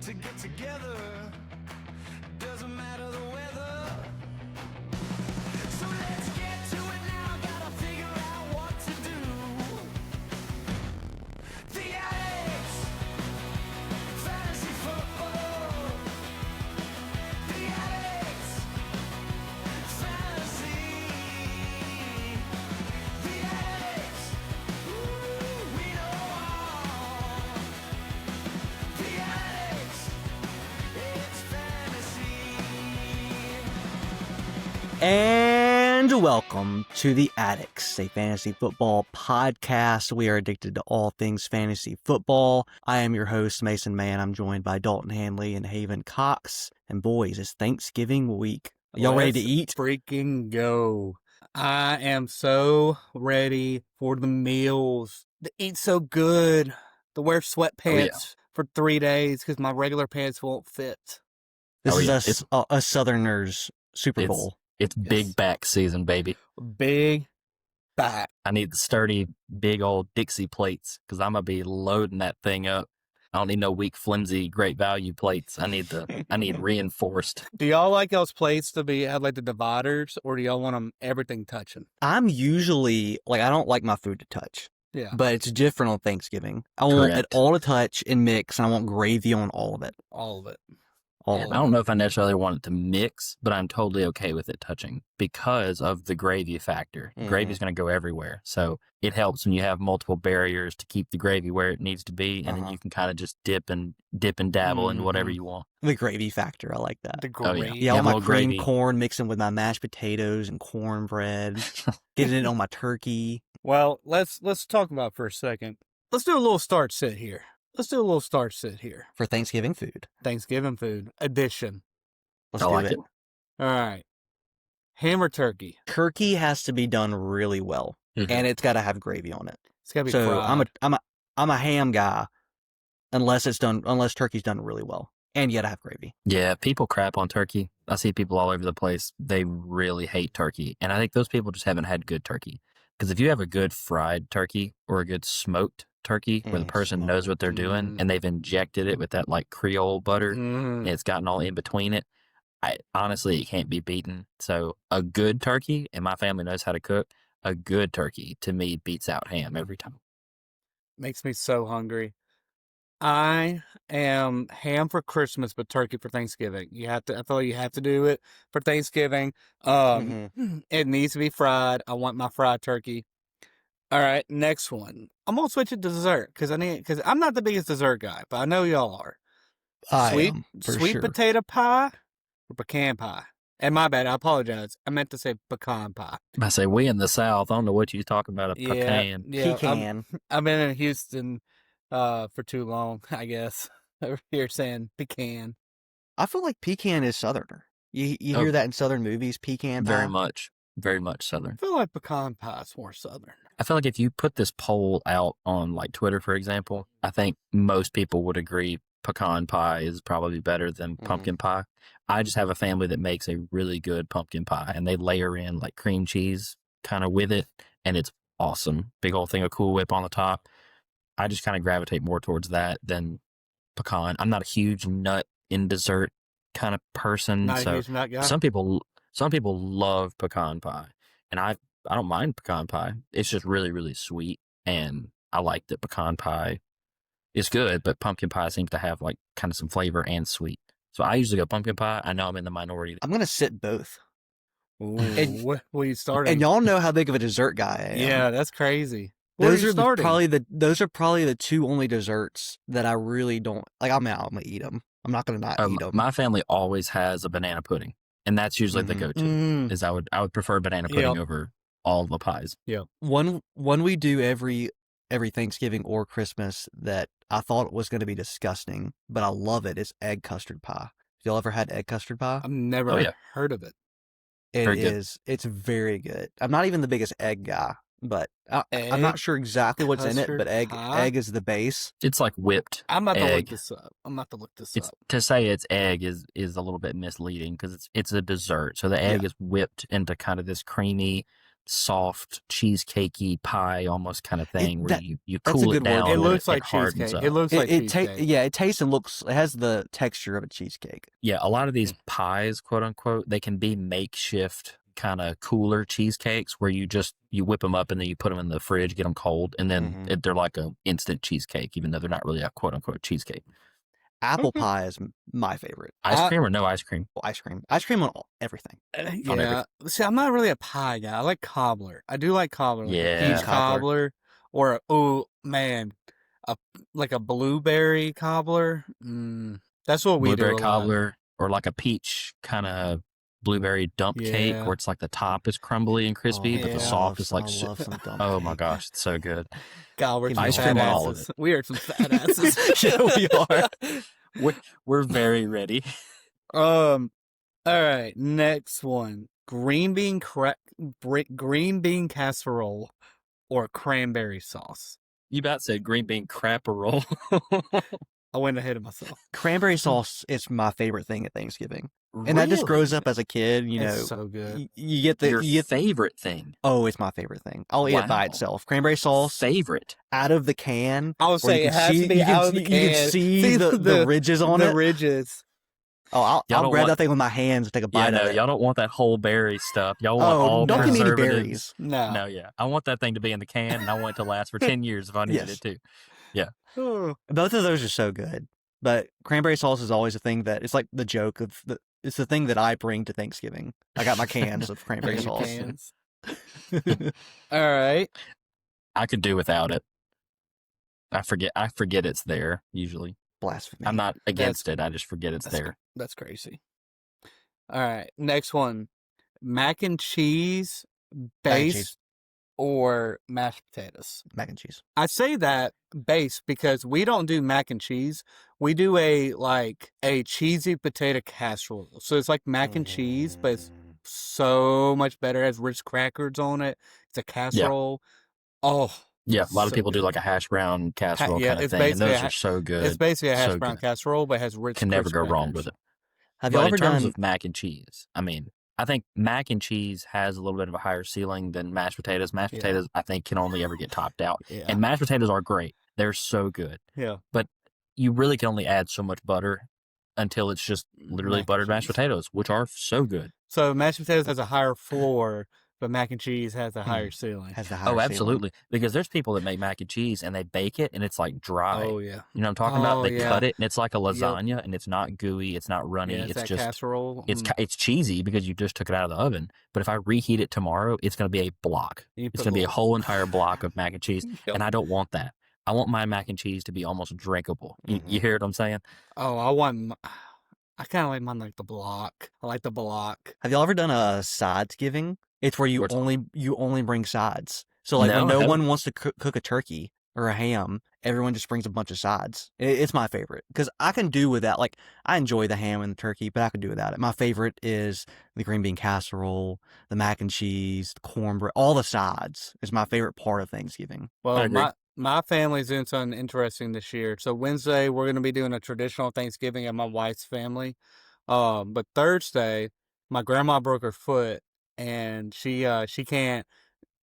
to get together. Doesn't matter the weather. So let's get to it now. Gotta figure out what to do. The Addicts, fantasy football. The Addicts, fantasy. The Addicts, we know all. The Addicts, it's fantasy. And welcome to The Addicts, a fantasy football podcast. We are addicted to all things fantasy football. I am your host, Mason Mann. I'm joined by Dalton Hanley and Haven Cox. And boys, it's Thanksgiving week. Y'all ready to eat? Freaking go. I am so ready for the meals. To eat so good. To wear sweatpants for 3 days because my regular pants won't fit. This is a Southerners Super Bowl. It's big back season, baby. Big back. I need the sturdy, big old Dixie plates because I'm gonna be loading that thing up. I don't need no weak, flimsy, great value plates. I need reinforced. Do y'all like those plates to have like the dividers, or do y'all want them everything touching? I'm usually, I don't like my food to touch. Yeah. But it's different on Thanksgiving. I want it Correct. all to touch and mix, and I want gravy on all of it. All of it. All I of it. don't know if I necessarily want it to mix, but I'm totally okay with it touching because of the gravy factor. Mhm. Gravy's going to go everywhere. So it helps when you have multiple barriers to keep the gravy where it needs to be. And then you can kind of just dip and dabble in whatever you want. The gravy factor, I like that. The Oh, yeah. gravy. Yeah, all a my little cream gravy. corn mixing with my mashed potatoes and cornbread, getting it on my turkey. Well, let's talk about it for a second. Let's do a little start sit here. For Thanksgiving food. Thanksgiving food edition. Let's I do like it. it. All right. Ham or turkey? Turkey has to be done really well, Mhm. and it's got to have gravy on it. It's gotta be So fried. I'm a ham guy, unless turkey's done really well, and you got to have gravy. Yeah, people crap on turkey. I see people all over the place. They really hate turkey. And I think those people just haven't had good turkey. Because if you have a good fried turkey or a good smoked turkey where the person knows what they're doing and they've injected it with that like Creole butter and it's gotten all in between it, honestly, it can't be beaten. So a good turkey, and my family knows how to cook, a good turkey to me beats out ham every time. Makes me so hungry. I am ham for Christmas, but turkey for Thanksgiving. I feel like you have to do it for Thanksgiving. It needs to be fried. I want my fried turkey. All right, next one. I'm gonna switch it to dessert because I'm not the biggest dessert guy, but I know y'all are. I am, for sweet sure. potato pie or pecan pie. And my bad, I apologize. I meant to say pecan pie. I say, we in the South, I don't know what you're talking about, a pecan. Yeah, Pecan. I've been in Houston for too long, I guess. Over here saying pecan. I feel like pecan is Southerner. You Oh. hear that in Southern movies, pecan pie? Very much Southern. I feel like pecan pie is more southern. I feel like if you put this poll out on like Twitter, for example, I think most people would agree pecan pie is probably better than pumpkin pie. I just have a family that makes a really good pumpkin pie, and they layer in like cream cheese kind of with it, and it's awesome. Big old thing of Cool Whip on the top. I just kind of gravitate more towards that than pecan. I'm not a huge nut in dessert kind of person. Not a so huge nut guy. some people love pecan pie, and I don't mind pecan pie. It's just really, really sweet, and I like that pecan pie is good, but pumpkin pie seems to have like kind of some flavor and sweet. So I usually go pumpkin pie. I know I'm in the minority. I'm going to sit both. Ooh, And- what are you starting? And y'all know how big of a dessert guy I am. Yeah, that's crazy. What Those are you starting? those are probably the two only desserts that I really don't like. I'm gonna eat them. I'm not gonna not eat them. My family always has a banana pudding, and that's usually the go-to. Is I would prefer banana pudding over all the pies. One we do every Thanksgiving or Christmas that I thought was going to be disgusting, but I love it. Is egg custard pie. Y'all ever had egg custard pie? I've never Oh, yeah. heard of it. Very good. It's very good. I'm not even the biggest egg guy, but I'm not Egg sure exactly what's in it. But custard pie? egg is the base. It's like whipped. I'm about to look egg. this up. It's to say it's egg is a little bit misleading because it's a dessert. So the egg is whipped into kind of this creamy, soft, cheesecakey pie almost kind of thing where you that's a cool it good word down. for It it. looks like hardens cheesecake. up. It looks like cheesecake. It tastes and looks. It has the texture of a cheesecake. Yeah, a lot of these pies, quote unquote, they can be makeshift kind of cooler cheesecakes where you whip them up and then you put them in the fridge, get them cold, and then they're like a instant cheesecake, even though they're not really a quote unquote cheesecake. Apple pie is my favorite. Ice cream or no ice cream? Well, ice cream on everything. Yeah. See, I'm not really a pie guy. I like cobbler. I do like cobbler. Like Yeah. peach cobbler. Or, oh, man, like a blueberry cobbler. That's what we do. Blueberry cobbler or like a peach kind of blueberry dump cake Yeah. where it's like the top is crumbly and crispy, but the soft is like I love some dump oh my cake. gosh, it's so good. God, we're some Ice fat cream on all of asses. We are some fat asses. Yeah, we are. We're very ready. All right, next one. Green bean casserole or cranberry sauce. You about said green bean crapperole. I went ahead of myself. Cranberry sauce is my favorite thing at Thanksgiving. And that just grows up as a kid, you know. It's so good. You get the Your favorite thing. Oh, it's my favorite thing. I'll eat it by Wow. itself. Cranberry sauce Favorite. out of the can. I would where say you it can has see- to be you can out of the see- You can. can see See the ridges on the it. ridges. Oh, Y'all I'll don't grab want- that thing with my hands and take a Yeah, bite no, of it. y'all don't want that whole berry stuff. Y'all want Oh, all don't give me any preservatives. berries. No. No, yeah. I want that thing to be in the can, and I want it to last for 10 years if I needed Yes. it to. Oh. Both of those are so good. But cranberry sauce is always a thing that it's like the joke of it's the thing that I bring to Thanksgiving. I got my cans of cranberry Your sauce. cans. All right. I could do without it. I forget it's there usually. Blasphemy. I'm not against it. I just forget it's there. That's crazy. All right. Next one. Mac and cheese, base, cheese. or mashed potatoes. Mac and cheese. I say that base because we don't do mac and cheese. We do a cheesy potato casserole. So it's like mac and cheese, but it's so much better. It has Ritz crackers on it. It's a casserole. Oh, Yeah, a lot of so people do good. like a hash brown casserole yeah, kind of it's thing, and basically those a are so good. it's basically a hash So brown good. casserole, but it has Ritz Can never crackers. go wrong with it. Have But y'all in ever terms done of mac and cheese, I mean, I think mac and cheese has a little bit of a higher ceiling than mashed potatoes. Mashed Yeah. potatoes, I think, can only ever get topped out. Yeah. And mashed potatoes are great. They're so good. Yeah. But you really can only add so much butter until it's just literally Mac and buttered mashed cheese. potatoes, which are so good. So mashed potatoes has a higher floor, but mac and cheese has a higher ceiling. has the higher Oh, ceiling? absolutely. Because there's people that make mac and cheese and they bake it and it's like dry. Oh yeah. You know what I'm talking about? Oh, They yeah. cut it and it's like a lasagna and it's not gooey, it's not runny, Yeah, it's that just casserole. it's cheesy because you just took it out of the oven. But if I reheat it tomorrow, it's going to be a block. You It's put going to be a little- whole entire block of mac and cheese, Yep. and I don't want that. I want my mac and cheese to be almost drinkable. You hear what I'm saying? Oh, I kind of like mine like the block. I like the block. Have y'all ever done a sides giving? It's where you What's- only bring sides. So like No, when I no haven't. one wants to cook a turkey or a ham, everyone just brings a bunch of sides. It's my favorite because I can do without. Like I enjoy the ham and the turkey, but I can do without it. My favorite is the green bean casserole, the mac and cheese, the cornbread. All the sides is my favorite part of Thanksgiving. I Well, agree. my family's doing something interesting this year. So Wednesday we're going to be doing a traditional Thanksgiving at my wife's family. But Thursday, my grandma broke her foot and she can't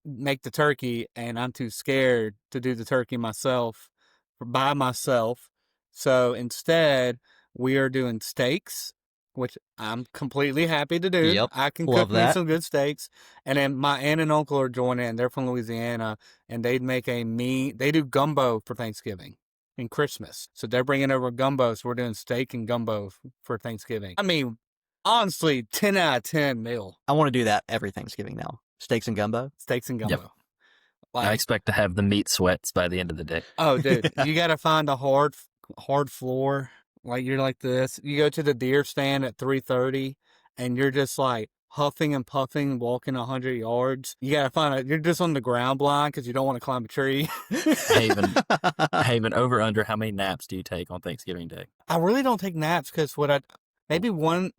make the turkey, and I'm too scared to do the turkey by myself. So instead, we are doing steaks, which I'm completely happy to do. Yep, I can love cook me that. some good steaks. And then my aunt and uncle are joining in. They're from Louisiana, and they do gumbo for Thanksgiving and Christmas. So they're bringing over gumbo. So we're doing steak and gumbo for Thanksgiving. I mean, honestly, 10 out of 10 meal. I want to do that every Thanksgiving now. Steaks and gumbo. Steaks and gumbo. Yep. Like, I expect to have the meat sweats by the end of the day. oh, dude, you got to find a hard floor. Like you're like this. You go to the deer stand at 3:30, and you're just like huffing and puffing, walking 100 yards. You got to find you're just on the ground blind because you don't want to climb a tree. Haven, over under, how many naps do you take on Thanksgiving Day? I really don't take naps because maybe one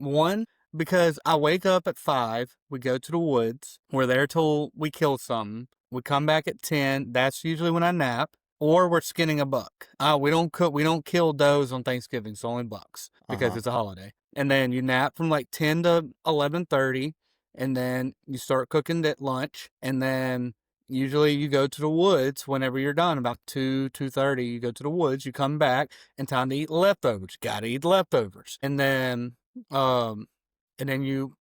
because I wake up at 5. We go to the woods. We're there till we kill something. We come back at 10. That's usually when I nap. Or we're skinning a buck. We don't kill does on Thanksgiving. It's only bucks because Uh-huh. it's a holiday. And then you nap from like 10 to 11:30. and then you start cooking at lunch, and then usually you go to the woods whenever you're done, about 2:30. You go to the woods, you come back, and time to eat leftovers. Got to eat leftovers, and then you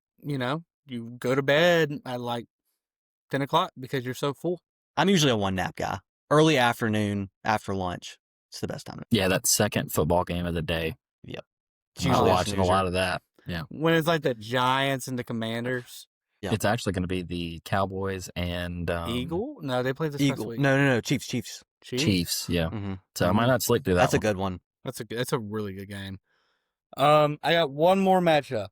go to bed at like 10 o'clock because you're so full. I'm usually a one nap guy. Early afternoon after lunch. It's the best time. Yeah, that second football game of the day. Yep. It's I'm usually a watching a snoozer. lot of that. Yeah. When it's like the Giants and the Commanders. Yeah. It's actually going to be the Cowboys and Eagle? No, they played this Eagle. past week. No. Chiefs. Chiefs. Yeah. Mm-hmm. So I might not sleep through that. That's one. a good one. That's a really good game. I got one more matchup,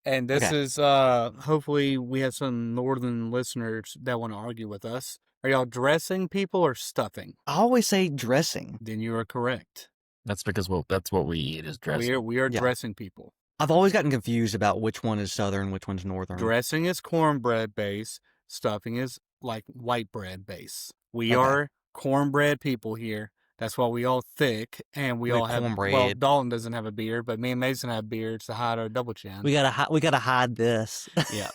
and this is hopefully we have some northern listeners that want to argue with us. Are y'all dressing people or stuffing? I always say dressing. Then you are correct. That's because that's what we eat is dressing. We are Yeah. dressing people. I've always gotten confused about which one is southern, which one's northern. Dressing is cornbread base. Stuffing is like white bread base. We Okay. are cornbread people here. That's why we all thick, and we We're all have. cornbread. Well, Dalton doesn't have a beard, but me and Mason have beards to hide our double chin. We gotta hide this. Yeah.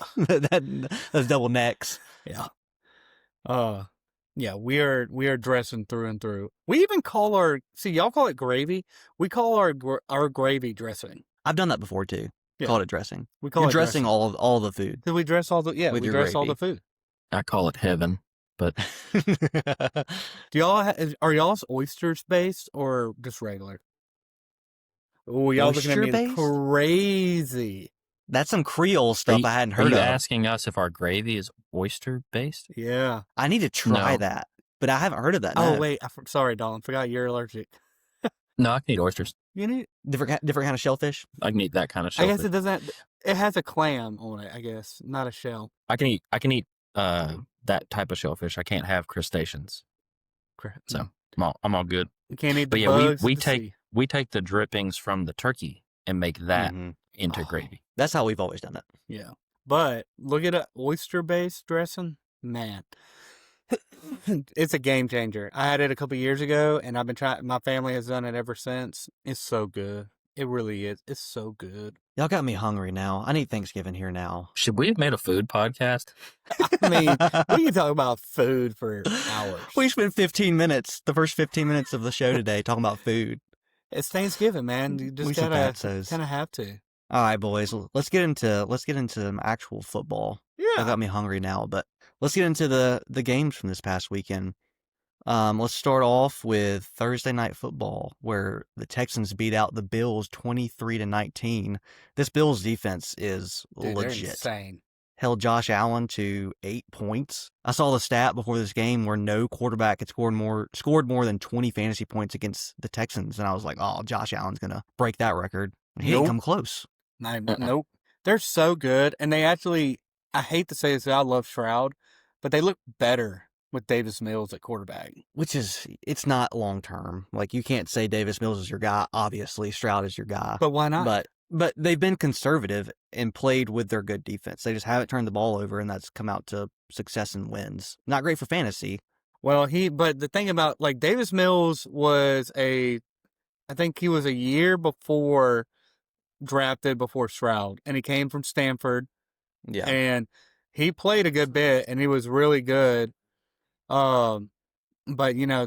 Those double necks. Yeah. Yeah, we are dressing through and through. We even call y'all call it gravy. We call our gravy dressing. I've done that before too. Yeah. Called it dressing. We call You're it dressing all the food. Did we dress all the with we your dress all gravy. the food. I call it heaven, but Do y'all are y'all's oysters based or just regular? Oh, y'all looking at me Oyster-based? crazy. That's some Creole stuff I hadn't are heard you of. asking us if our gravy is oyster based? Yeah. I need to try No. that, but I haven't heard of that. Oh no. wait, sorry, Dalton. Forgot you're allergic. No, I can eat oysters. You need. different kind of shellfish. I can eat that kind of I shellfish. guess it doesn't. It has a clam on it. I guess not a shell. I can eat that type of shellfish. I can't have crustaceans. So I'm all good. You can't eat the But yeah, bugs. we of the take sea. we take the drippings from the turkey and make that Mhm. into Oh. gravy. That's how we've always done it. Yeah. But look at an oyster-based dressing, man. It's a game changer. I had it a couple years ago, and I've been trying. My family has done it ever since. It's so good. It really is. It's so good. Y'all got me hungry now. I need Thanksgiving here now. Should we have made a food podcast? I mean, we can talk about food for hours. We spent 15 minutes, the first 15 minutes of the show today, talking about food. It's Thanksgiving, man. You We just should gotta fatzos. kind of have to. All right, boys. Let's get into some actual football. That Yeah. got me hungry now, but let's get into the games from this past weekend. Let's start off with Thursday Night Football, where the Texans beat out the Bills 23-19. This Bills defense is Dude, they're legit. insane. Held Josh Allen to 8 points. I saw the stat before this game where no quarterback had scored more than 20 fantasy points against the Texans, and I was like, oh, Josh Allen's gonna break that record. He didn't Nope. come close. Nope. They're so good, and they actually. I hate to say this, I love Stroud, but they look better with Davis Mills at quarterback. Which is, it's not long term. Like, you can't say Davis Mills is your guy. Obviously, Stroud is your guy. But why not? But they've been conservative and played with their good defense. They just haven't turned the ball over, and that's come out to success and wins. Not great for fantasy. Well, but the thing about, like, Davis Mills I think he was a year drafted before Stroud, and he came from Stanford, Yeah. and he played a good bit, and he was really good. But,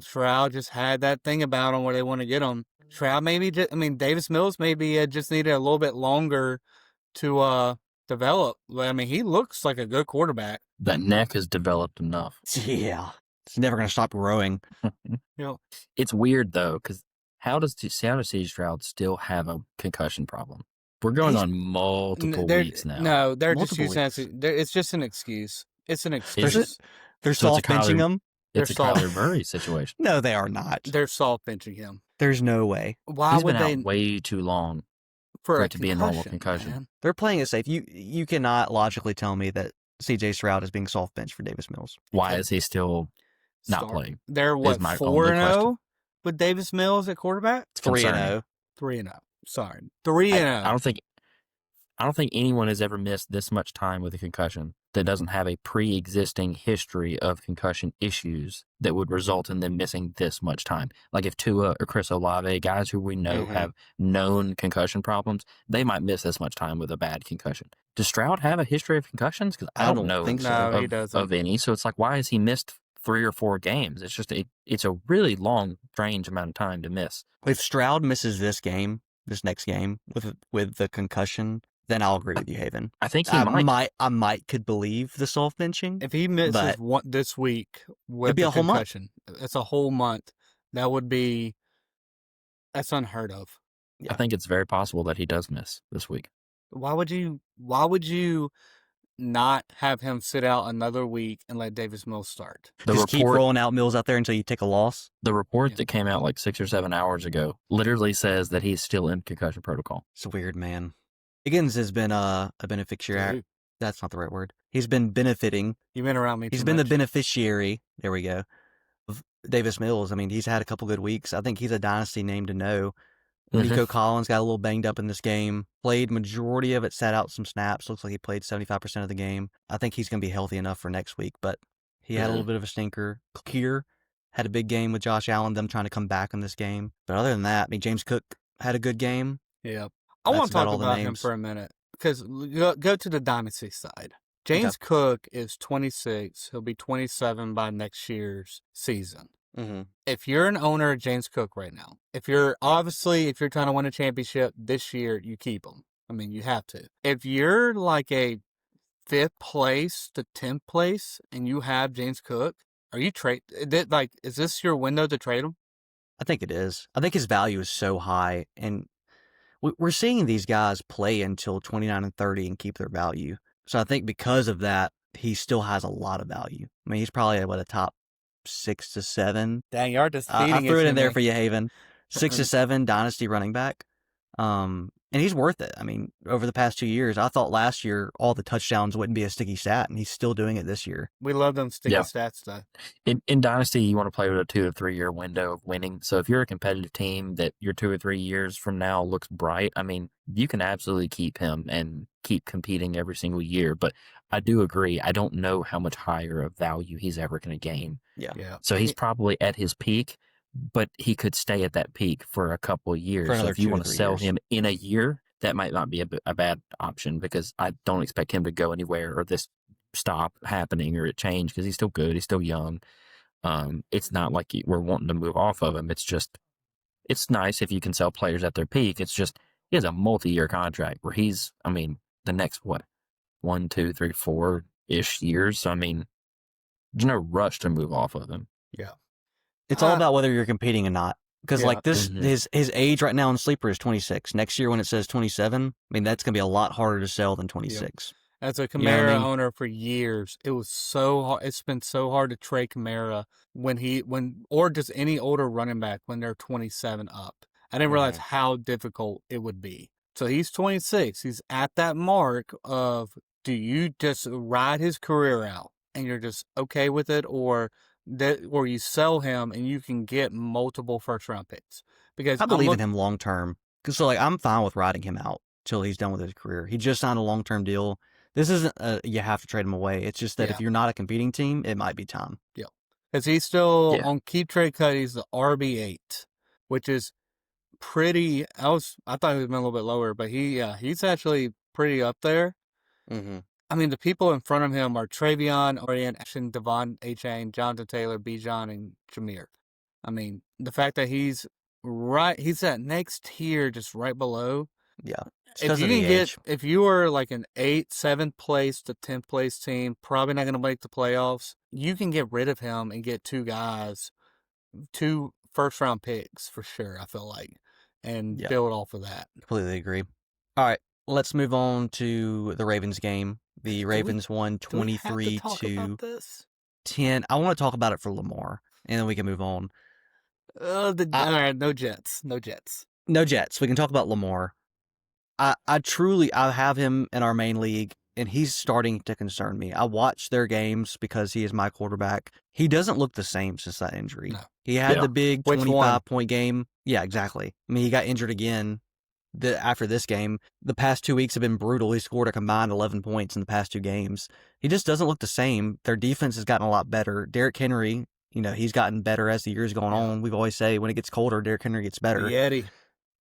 Stroud just had that thing about him where they want to get him. Stroud Davis Mills maybe just needed a little bit longer to develop. But, he looks like a good quarterback. That neck has developed enough. Yeah. It's never going to stop growing. It's weird though, because how does C. Stroud still have a concussion problem? We're going on multiple weeks now. No, they're just Multiple using it's just an excuse. It's an Is excuse. it? They're So soft it's a benching him. It's a They're soft. Kyler Murray situation. No, they are not. They're soft benching him. There's no way. Why He's would been they out way too long. for for a it to be a normal concussion. man? They're playing it safe. You cannot logically tell me that C.J. Stroud is being soft benched for Davis Mills. Why is he still not Start. playing? They're what, my 4-0 with Davis Mills at quarterback? It's 3-0. 3-0. Sorry, 3-0. I don't think anyone has ever missed this much time with a concussion that doesn't have a pre-existing history of concussion issues that would result in them missing this much time. Like if Tua or Chris Olave, guys who we know have known concussion problems, they might miss this much time with a bad concussion. Does Stroud have a history of concussions? Because I don't know think so. No, he doesn't. of any. So it's like, why has he missed 3 or 4 games? It's just it's a really long, strange amount of time to miss. If Stroud misses this next game with the concussion, then I'll agree with you, Haven. I think he might. I could believe the soft benching. If he misses this week with be the a whole month. concussion, it's a whole month. That's unheard of. Yeah. I think it's very possible that he does miss this week. Why would you not have him sit out another week and let Davis Mills start? Just keep rolling out Mills out there until you take a loss. The report that came out like 6 or 7 hours ago literally says that he's still in concussion protocol. It's weird, man. Higgins has been a beneficiary. That's not the right word. He's been benefiting. You've been around me. He's been the beneficiary. There we go. Of Davis Mills. I mean, he's had a couple good weeks. I think he's a dynasty name to know. Nico Collins got a little banged up in this game. Played majority of it, sat out some snaps. Looks like he played 75% of the game. I think he's going to be healthy enough for next week, but he had a little bit of a stinker. Kier had a big game with Josh Allen, them trying to come back in this game. But other than that, I mean, James Cook had a good game. Yeah. I want to talk about him for a minute because go to the dynasty side. James Cook is 26. He'll be 27 by next year's season. Mm-hmm. If you're an owner of James Cook right now, if you're trying to win a championship this year, you keep him. I mean, you have to. If you're like a 5th place to 10th place and you have James Cook, are you is this your window to trade him? I think it is. I think his value is so high, and we're seeing these guys play until 29 and 30 and keep their value. So I think because of that, he still has a lot of value. I mean, he's probably a top 6 to 7. Dang, you are just feeding I threw it in there for you, Haven. 6 to 7 dynasty running back. And he's worth it. I mean, over the past 2 years, I thought last year all the touchdowns wouldn't be a sticky stat, and he's still doing it this year. We love them sticky stats, though. In Dynasty, you want to play with a 2 to 3 year window of winning. So if you're a competitive team that your 2 or 3 years from now looks bright, I mean, you can absolutely keep him and keep competing every single year. But I do agree. I don't know how much higher of value he's ever going to gain. Yeah. So he's probably at his peak, but he could stay at that peak for a couple of years. So if you want to sell him in a year, that might not be a bad option because I don't expect him to go anywhere or this stop happening or it change because he's still good. He's still young. It's not like we're wanting to move off of him. It's just, it's nice if you can sell players at their peak. It's just, he has a multi-year contract where he's, I mean, the next, 1, 2, 3, 4-ish years. So, I mean, there's no rush to move off of him. Yeah. It's all about whether you're competing or not. Because like this, his age right now in Sleeper is 26. Next year when it says 27, I mean, that's going to be a lot harder to sell than 26. Yep. As a Kamara owner for years, it was so hard. It's been so hard to trade Kamara or just any older running back when they're 27 up. I didn't realize how difficult it would be. So he's 26. He's at that mark of, do you just ride his career out and you're just okay with it, or you sell him and you can get multiple first-round picks? Because I believe in him long term. So like I'm fine with riding him out till he's done with his career. He just signed a long-term deal. This isn't you have to trade him away. It's just that if you're not a competing team, it might be time. Yeah, because he's still on keep trade cut. He's the RB8, which is pretty. I thought he was a little bit lower, but he's actually pretty up there. Mm-hmm. I mean, the people in front of him are Travion, Orion, Ashton, Devon, A-Chain, Jonathan Taylor, Bijan, and Jameer. I mean, the fact that he's that next tier, just right below. Yeah. If you were like an 8th, 7th place to 10th place team, probably not going to make the playoffs, you can get rid of him and get 2 first-round picks for sure, I feel like, and build off of that. Completely agree. All right, let's move on to the Ravens game. The Ravens won 23 to 10. I want to talk about it for Lamar, and then we can move on. All right, no Jets. No Jets. We can talk about Lamar. I have him in our main league, and he's starting to concern me. I watch their games because he is my quarterback. He doesn't look the same since that injury. No. He had the big 25-point game. Yeah, exactly. I mean, he got injured again after this game. The past 2 weeks have been brutal. He scored a combined 11 points in the past 2 games. He just doesn't look the same. Their defense has gotten a lot better. Derrick Henry, he's gotten better as the years going on. We've always say when it gets colder, Derrick Henry gets better. Yeti.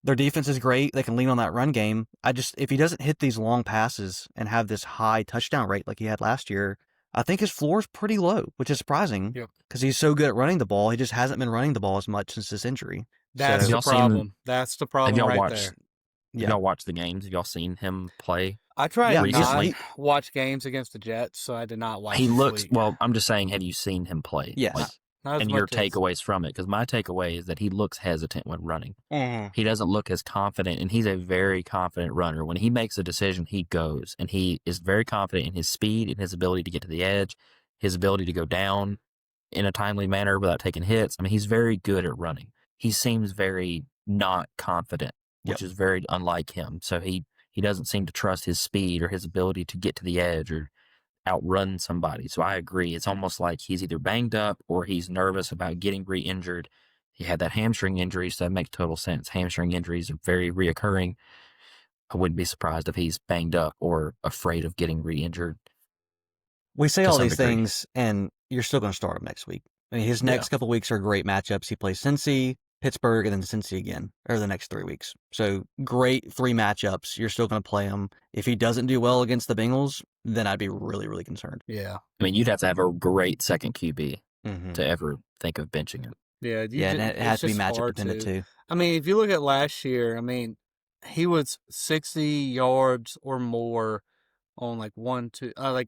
Their defense is great. They can lean on that run game. If he doesn't hit these long passes and have this high touchdown rate like he had last year, I think his floor is pretty low, which is surprising because he's so good at running the ball. He just hasn't been running the ball as much since this injury. That's the problem. That's the problem right there. Have y'all watched the games? Have y'all seen him play? I tried recently. not watch games against the Jets, so I did not watch. He looks well. I'm just saying, have you seen him play? Yes. And your takeaways from it, because my takeaway is that he looks hesitant when running. He doesn't look as confident, and he's a very confident runner. When he makes a decision, he goes, and he is very confident in his speed, in his ability to get to the edge, his ability to go down in a timely manner without taking hits. I mean, he's very good at running. He seems very not confident, which is very unlike him. So he doesn't seem to trust his speed or his ability to get to the edge or outrun somebody. So I agree. It's almost like he's either banged up or he's nervous about getting re-injured. He had that hamstring injury, so that makes total sense. Hamstring injuries are very reoccurring. I wouldn't be surprised if he's banged up or afraid of getting re-injured. We say all these things, and you're still going to start him next week. I mean, his next couple weeks are great matchups. He plays Cincy, Pittsburgh, and then Cincy again, or the next 3 weeks. So great 3 matchups. You're still going to play him. If he doesn't do well against the Bengals, then I'd be really, really concerned. Yeah. I mean, you'd have to have a great second QB to ever think of benching him. Yeah. And it has to be matchup dependent too. I mean, if you look at last year, I mean, he was 60 yards or more on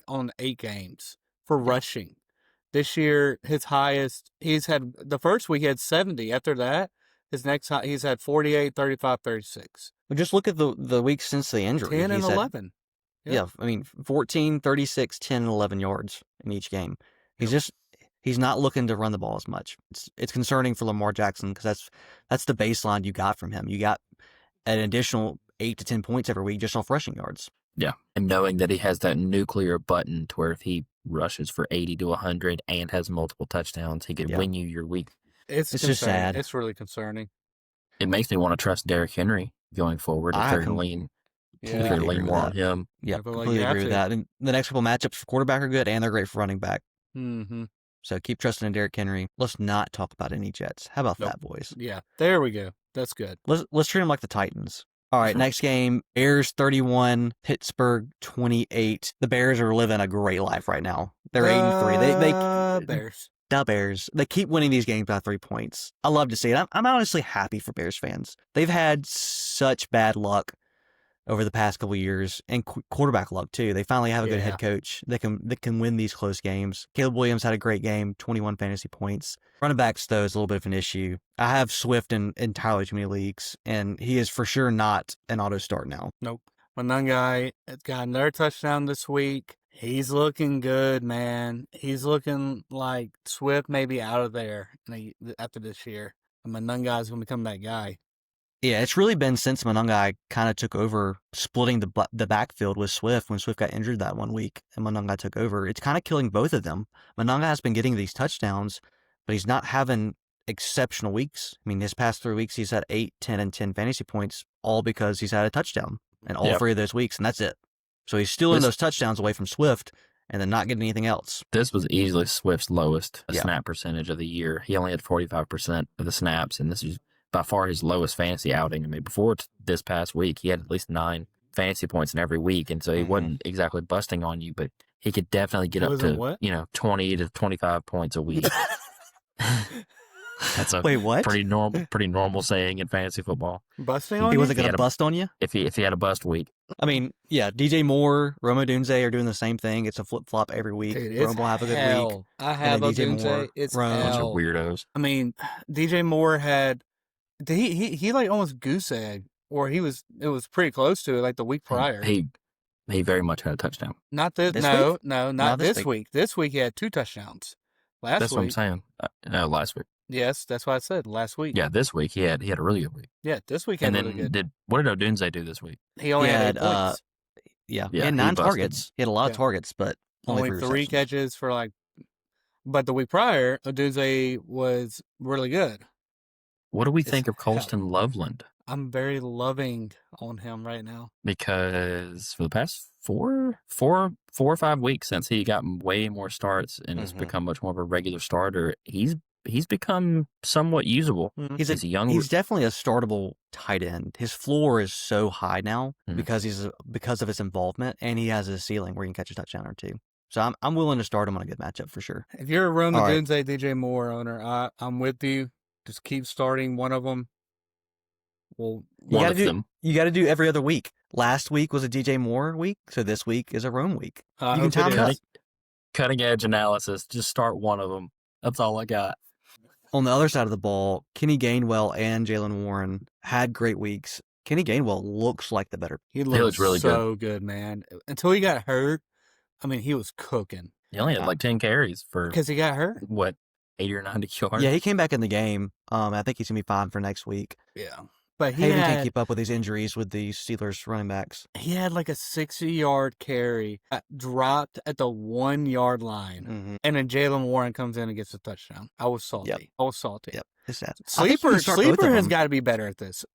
on 8 games for rushing. This year, his highest, he's had, the first week he had 70. After that, his next high, he's had 48, 35, 36. Well, just look at the weeks since the injury. 10 and 11. Yeah, I mean, 14, 36, 10, and 11 yards in each game. He's not looking to run the ball as much. It's concerning for Lamar Jackson because that's the baseline you got from him. You got an additional 8 to 10 points every week just off rushing yards. Yeah, and knowing that he has that nuclear button to where if he rushes for 80 to 100 and has multiple touchdowns, he could win you your week. It's just sad. It's really concerning. It makes me want to trust Derrick Henry going forward. If they're lean more on him. Yeah, completely agree with that. And the next couple matchups for quarterback are good, and they're great for running back. Mm-hmm. So keep trusting in Derrick Henry. Let's not talk about any Jets. How about that, boys? Yeah, there we go. That's good. Let's treat them like the Titans. All right, next game, Bears 31, Pittsburgh 28. The Bears are living a great life right now. They're 8-3. The Bears. They keep winning these games by 3 points. I love to see it. I'm honestly happy for Bears fans. They've had such bad luck over the past couple of years, and quarterback luck too. They finally have a good head coach that can win these close games. Caleb Williams had a great game, 21 fantasy points. Running backs, though, is a little bit of an issue. I have Swift in entirely too many leagues, and he is for sure not an auto start now. Nope. Manungai got another touchdown this week. He's looking good, man. He's looking like Swift may be out of there after this year. Manungai's going to become that guy. Yeah, it's really been since Manungai kind of took over, splitting the backfield with Swift when Swift got injured that 1 week and Manungai took over. It's kind of killing both of them. Manungai has been getting these touchdowns, but he's not having exceptional weeks. I mean, his past 3 weeks, he's had 8, 10, and 10 fantasy points, all because he's had a touchdown in all 3 of those weeks, and that's it. So he's stealing those touchdowns away from Swift and then not getting anything else. This was easily Swift's lowest snap percentage of the year. He only had 45% of the snaps, and this is by far his lowest fantasy outing. I mean, before this past week, he had at least 9 fantasy points in every week, and so he wasn't exactly busting on you, but he could definitely get up to 20 to 25 points a week. That's a pretty normal saying in fantasy football. Busting on he you? wasn't going to bust on you? If he had a bust week. I mean, yeah, DJ Moore, Rome Odunze are doing the same thing. It's a flip-flop every week. Rome will have a good week. I have Odunze. It's Rome. A bunch of weirdos. I mean, DJ Moore had... He like almost goose egg, or it was pretty close to it, like the week prior. He very much had a touchdown. Not this week? No, not this week. This week he had 2 touchdowns. That's what I'm saying. No, last week. Yes, that's what I said. Last week. Yeah, this week he had a really good week. Yeah, this week he had really good. What did Odunze do this week? He only had 8 points. He had 9 targets. He had a lot of targets, but only 3 catches for like. But the week prior, Odunze was really good. What do we think of Colston Loveland? I'm very loving on him right now. Because for the past four or 5 weeks since he got way more starts and has become much more of a regular starter, he's become somewhat usable. He's a young. He's definitely a startable tight end. His floor is so high now because of his involvement, and he has a ceiling where he can catch a touchdown or two. So I'm willing to start him on a good matchup for sure. If you're a Roma All right. Dunze, DJ Moore owner, I'm with you. Just keep starting one of them. Well, one of them. You got to do every other week. Last week was a DJ Moore week, so this week is a Rome week. You can time it up. Cutting edge analysis. Just start one of them. That's all I got. On the other side of the ball, Kenny Gainwell and Jalen Warren had great weeks. Kenny Gainwell looks like the better. He looks really good, man. Until he got hurt, I mean, he was cooking. He only had like 10 carries for because he got hurt. What, 80 or 90 yards? Yeah, he came back in the game. I think he's gonna be fine for next week. Yeah, but Haven can't keep up with these injuries with the Steelers running backs. He had like a 60-yard carry, dropped at the 1 yard line, and then Jalen Warren comes in and gets a touchdown. I was salty. Yep. I was salty. Yep, it's sad. Sleeper has got to be better at this.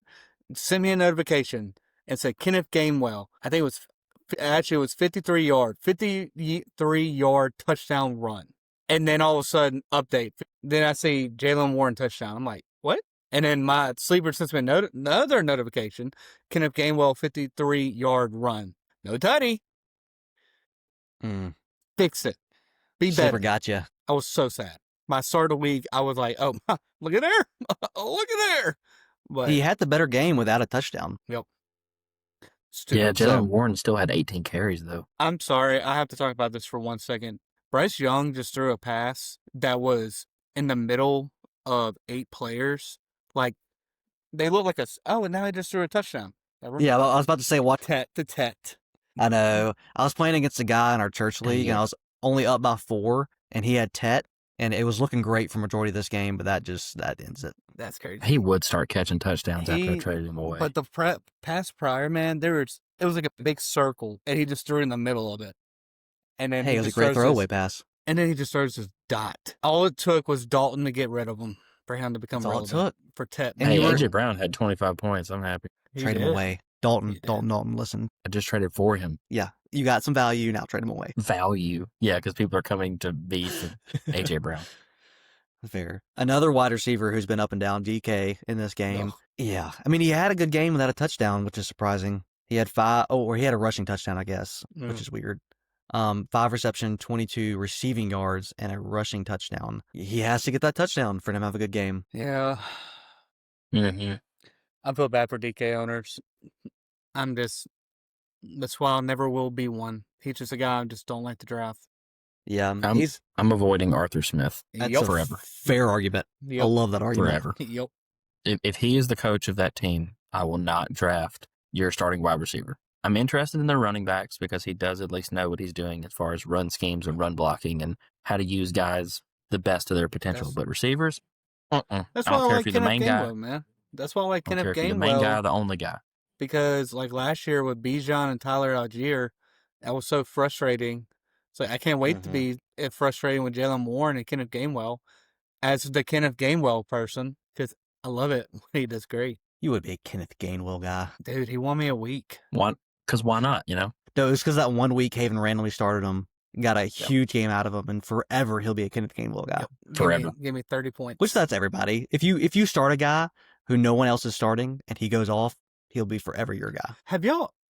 Send me a notification and say Kenneth Gainwell. I think it was 53-yard touchdown run. And then all of a sudden, update. Then I see Jalen Warren touchdown. I'm like, what? And then my sleeper sends me another notification. Kenneth Gainwell 53-yard run. No tutty. Fix it. Be better. Sleeper got you. I was so sad. My start of the week, I was like, oh, look at there. Look at there. But he had the better game without a touchdown. Yep. Yeah, Jalen Warren still had 18 carries, though. I'm sorry. I have to talk about this for 1 second. Bryce Young just threw a pass that was in the middle of 8 players. Like, they look like and now he just threw a touchdown. Yeah, I was about to say what? Tet to tet. I know. I was playing against a guy in our church league, and I was only up by 4, and he had Tet, and it was looking great for majority of this game, but that ends it. That's crazy. He would start catching touchdowns after I traded him away. But the pass prior, man, it was like a big circle, and he just threw it in the middle of it. And then it was a great throwaway pass. And then he just throws his dot. All it took was Dalton to get rid of him for him to become relevant. That's all it took. For Tet. Hey, AJ Brown had 25 points. I'm happy. Trade him away. Dalton, listen. I just traded for him. Yeah, you got some value, now trade him away. Value. Yeah, because people are coming to beef AJ Brown. Fair. Another wide receiver who's been up and down, DK, in this game. Yeah. I mean, he had a good game without a touchdown, which is surprising. He had he had a rushing touchdown, I guess, which is weird. 5 reception, 22 receiving yards, and a rushing touchdown. He has to get that touchdown for him to have a good game. Yeah. Mm-hmm. I feel bad for DK owners. That's why I never will be one. He's just a guy I just don't like to draft. Yeah, I'm avoiding Arthur Smith. That's forever. Fair argument. Yep. I love that argument. Forever. Yep. If he is the coach of that team, I will not draft your starting wide receiver. I'm interested in the running backs because he does at least know what he's doing as far as run schemes and run blocking and how to use guys the best of their potential. But receivers, That's why I like Kenneth Gainwell, man. That's why I like Kenneth Gainwell. The main guy, the only guy. Because like last year with Bijan and Tyler Algier, that was so frustrating. So I can't wait to be frustrating with Jalen Warren and Kenneth Gainwell as the Kenneth Gainwell person because I love it. He does great. You would be a Kenneth Gainwell guy. Dude, he won me a week. Because why not, No, it was because that 1 week Haven randomly started him, got a huge game out of him, and forever he'll be a Kenneth Gainwell guy. Yep. Forever. Give me 30 points. Which that's everybody. If you start a guy who no one else is starting and he goes off, he'll be forever your guy.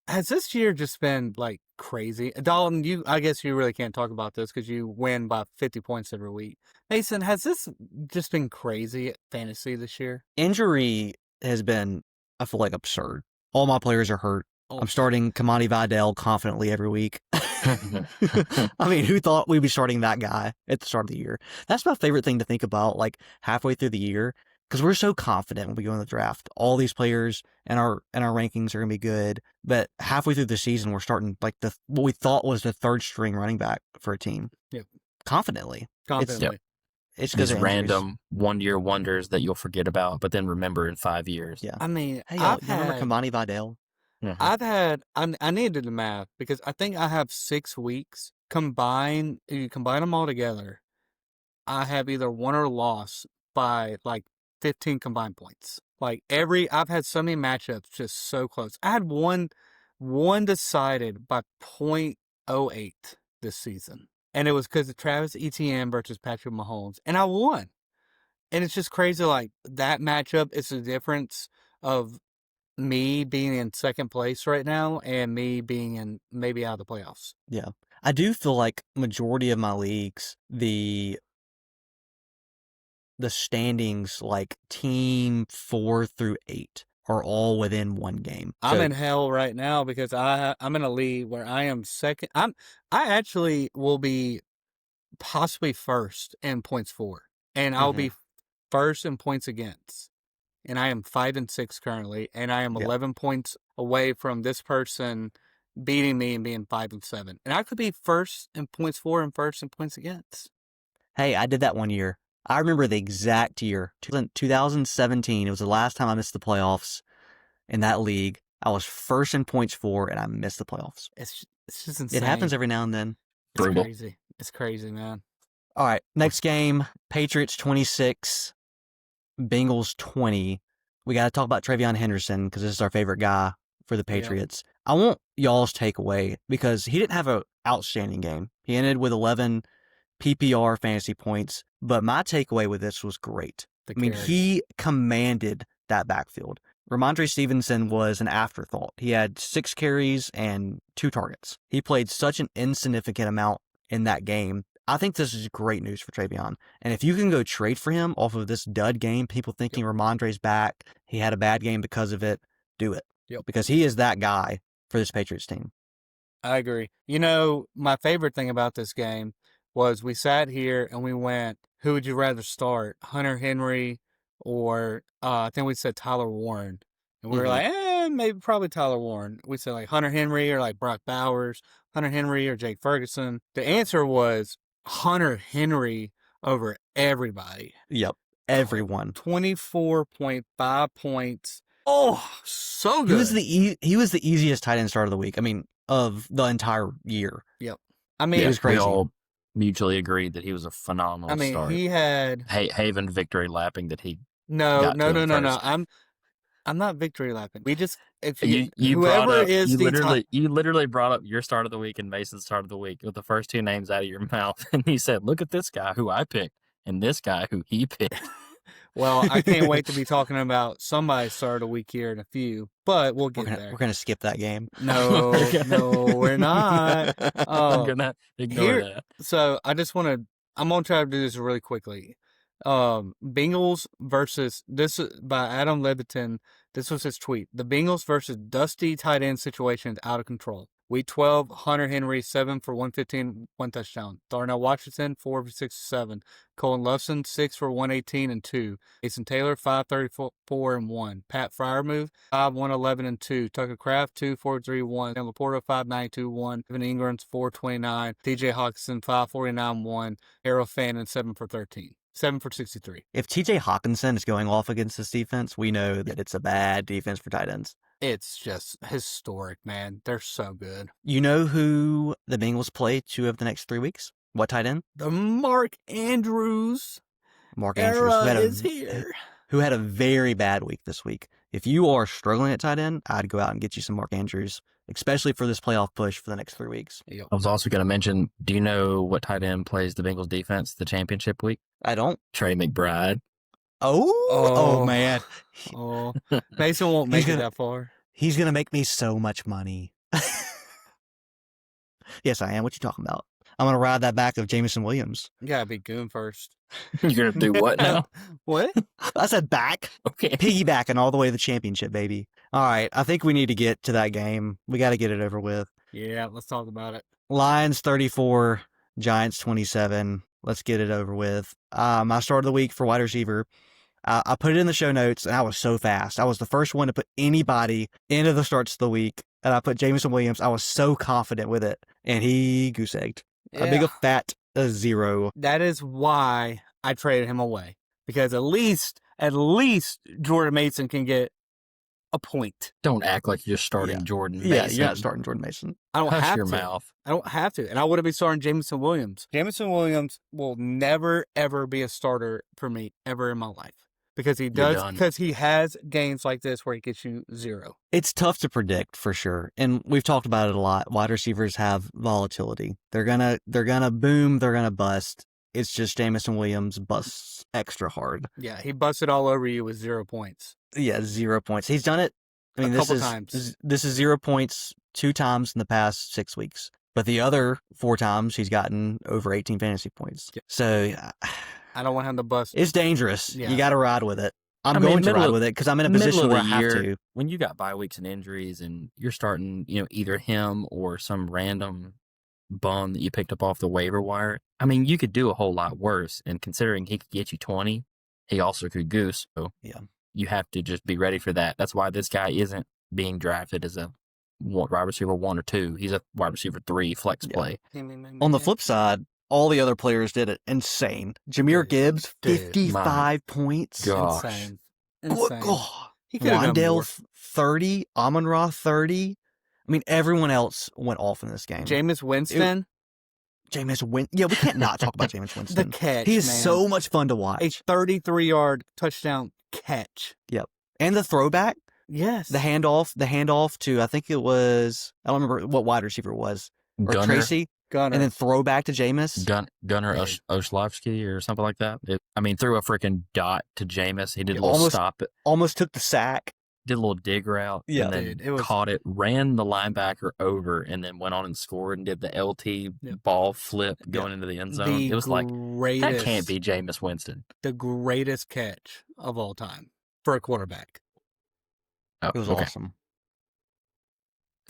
Has this year just been like crazy? Dalton, I guess you really can't talk about this because you win by 50 points every week. Mason, has this just been crazy at fantasy this year? Injury has been, I feel like, absurd. All my players are hurt. I'm starting Kamani Vidal confidently every week. I mean, who thought we'd be starting that guy at the start of the year? That's my favorite thing to think about, like halfway through the year, because we're so confident when we go in the draft. All these players and our rankings are going to be good, but halfway through the season, we're starting like what we thought was the 3rd string running back for a team. Yep. Confidently. It's these random 1-year wonders that you'll forget about, but then remember in 5 years. Yeah. I mean, hey, you remember Kamani Vidal? I needed the math because I think I have 6 weeks combined. If you combine them all together, I have either won or lost by like 15 combined points. Like I've had so many matchups just so close. I had one decided by .08 this season. And it was because of Travis Etienne versus Patrick Mahomes. And I won. And it's just crazy. Like that matchup is the difference of me being in second place right now and me being in maybe out of the playoffs. Yeah. I do feel like majority of my leagues, the standings, like team 4 through 8, are all within one game. I'm So- in hell right now because I'm in a league where I am second. I actually will be possibly first in points for, and I'll be first in points against. And I am 5-6 currently, and I am 11 points away from this person beating me and being 5-7. And I could be first in points for and first in points against. Hey, I did that one year. I remember the exact year, 2017. It was the last time I missed the playoffs in that league. I was first in points for, and I missed the playoffs. It's just insane. It happens every now and then. It's Brutal. crazy. It's crazy, man. All right, next game, Patriots 26, Bengals 20. We got to talk about Travion Henderson because this is our favorite guy for the Patriots. I want y'all's takeaway because he didn't have an outstanding game. He ended with 11 PPR fantasy points, but my takeaway with this was great. He commanded that backfield. Ramondre Stevenson was an afterthought. He had 6 carries and 2 targets. He played such an insignificant amount in that game. I think this is great news for Travion. And if you can go trade for him off of this dud game, people thinking Ramondre's back, he had a bad game because of it, do it. Because he is that guy for this Patriots team. I agree. You know, my favorite thing about this game was we sat here and we went, who would you rather start, Hunter Henry or I think we said Tyler Warren. And we were like, maybe probably Tyler Warren. We said like Hunter Henry or like Brock Bowers, Hunter Henry or Jake Ferguson. The answer was Hunter Henry over everybody. Yep, everyone. 24.5 points. Oh, so good. He was the easiest tight end start of the week. I mean, of the entire year. Yep. I mean, it was crazy. We all mutually agreed that he was a phenomenal start. He had Haven victory lapping that he No. first. I'm not victory lapping. We just you literally brought up your start of the week and Mason's start of the week with the first 2 names out of your mouth, and he said, "Look at this guy who I picked and this guy who he picked." Well, I can't wait to be talking about somebody's start of the week here in a few, but we'll get there. We're gonna skip that game. No, we're not. I'm gonna ignore that. So I'm gonna try to do this really quickly. Bengals versus, this is by Adam Levitin. This was his tweet. The Bengals versus dusty tight end situation is out of control. Week 12, Hunter Henry, 7 for 115, 1 touchdown. Darnell Washington, 4 for 67. Colin Luffson, 6 for 118 and 2. Jason Taylor, 534 and 1. Pat Freiermuth, 5, 111 and 2. Tucker Kraft, 2, 431. And Laporta, 592, 1. Evan Ingram's 429. TJ Hawkinson, 549, 1. Harold Fannin, 7 for 13. 7 for 63. If TJ Hawkinson is going off against this defense, we know that it's a bad defense for tight ends. It's just historic, man. They're so good. You know who the Bengals play 2 of the next 3 weeks? What tight end? The Mark Andrews era is here. Who had a very bad week this week. If you are struggling at tight end, I'd go out and get you some Mark Andrews, especially for this playoff push for the next 3 weeks. Yep. I was also going to mention, do you know what tight end plays the Bengals defense the championship week? I don't. Trey McBride. Oh man. Oh, Mason won't make it that far. He's going to make me so much money. Yes, I am. What you talking about? I'm going to ride that back of Jameson Williams. You gotta be goon first. You're going to do what now? What? I said back. Okay. Piggybacking all the way to the championship, baby. All right. I think we need to get to that game. We got to get it over with. Yeah, let's talk about it. Lions 34, Giants 27. Let's get it over with. My start of the week for wide receiver. I put it in the show notes, and I was so fast. I was the first one to put anybody into the starts of the week, and I put Jameson Williams. I was so confident with it, and he goose-egged. A big fat 0. That is why I traded him away, because at least Jordan Mason can get a point. Don't act like you're starting Jordan Mason. Yeah, you're not starting Jordan Mason. I don't Hush have your to. mouth. I don't have to. And I would have been starting Jameson Williams. Jameson Williams will never, ever be a starter for me ever in my life. because he You're does, done. because he has games like this where he gets you 0. It's tough to predict for sure. And we've talked about it a lot. Wide receivers have volatility. They're gonna boom, they're gonna bust. It's just Jameson Williams busts extra hard. Yeah, he busted all over you with 0 points. Yeah, 0 points. He's done it. I mean, A couple times. This is 0 points 2 times in the past 6 weeks. But the other 4 times he's gotten over 18 fantasy points. Yeah. So I don't want him to bust. it's dangerous. Yeah. You got to ride with it. I'm I mean, going to middle ride of- with it because I'm in a middle position of where I the have year, to. When you got bye weeks and injuries and you're starting, either him or some random bum that you picked up off the waiver wire, I mean, you could do a whole lot worse. And considering he could get you 20, he also could goose. So Yeah. you have to just be ready for that. That's why this guy isn't being drafted as a wide receiver 1 or 2. He's a wide receiver 3 flex Yeah. play. On the flip side, all the other players did it insane. Jameer Dude, Gibbs, dude, 55 points. God. Insane. Good Insane. God. He could have done Wandale, more. 30. Amon-Ra, 30. I mean, everyone else went off in this game. Jameis Winston, Jameis Winston. Yeah, we can't not talk about Jameis the Winston. catch. He is man. so much fun to a watch. 33-yard touchdown catch. And the throwback, Yes. the handoff to, I think it was, I don't remember what wide receiver it was, or Gunner, Tracy, Gunner. and then throwback to Jameis. Gunner Dude. Oshlovsky or something like that. Threw a freaking dot to Jameis. He did a little Almost- stop it. Almost took the sack. Did a little dig route, Yeah. and then Dude, it was- caught it, ran the linebacker over, and then went on and scored and did the LT Yeah. ball flip going into the end zone. The It was like, greatest, that can't be Jameis Winston. the greatest catch of all time for a quarterback. Oh, It was okay. awesome.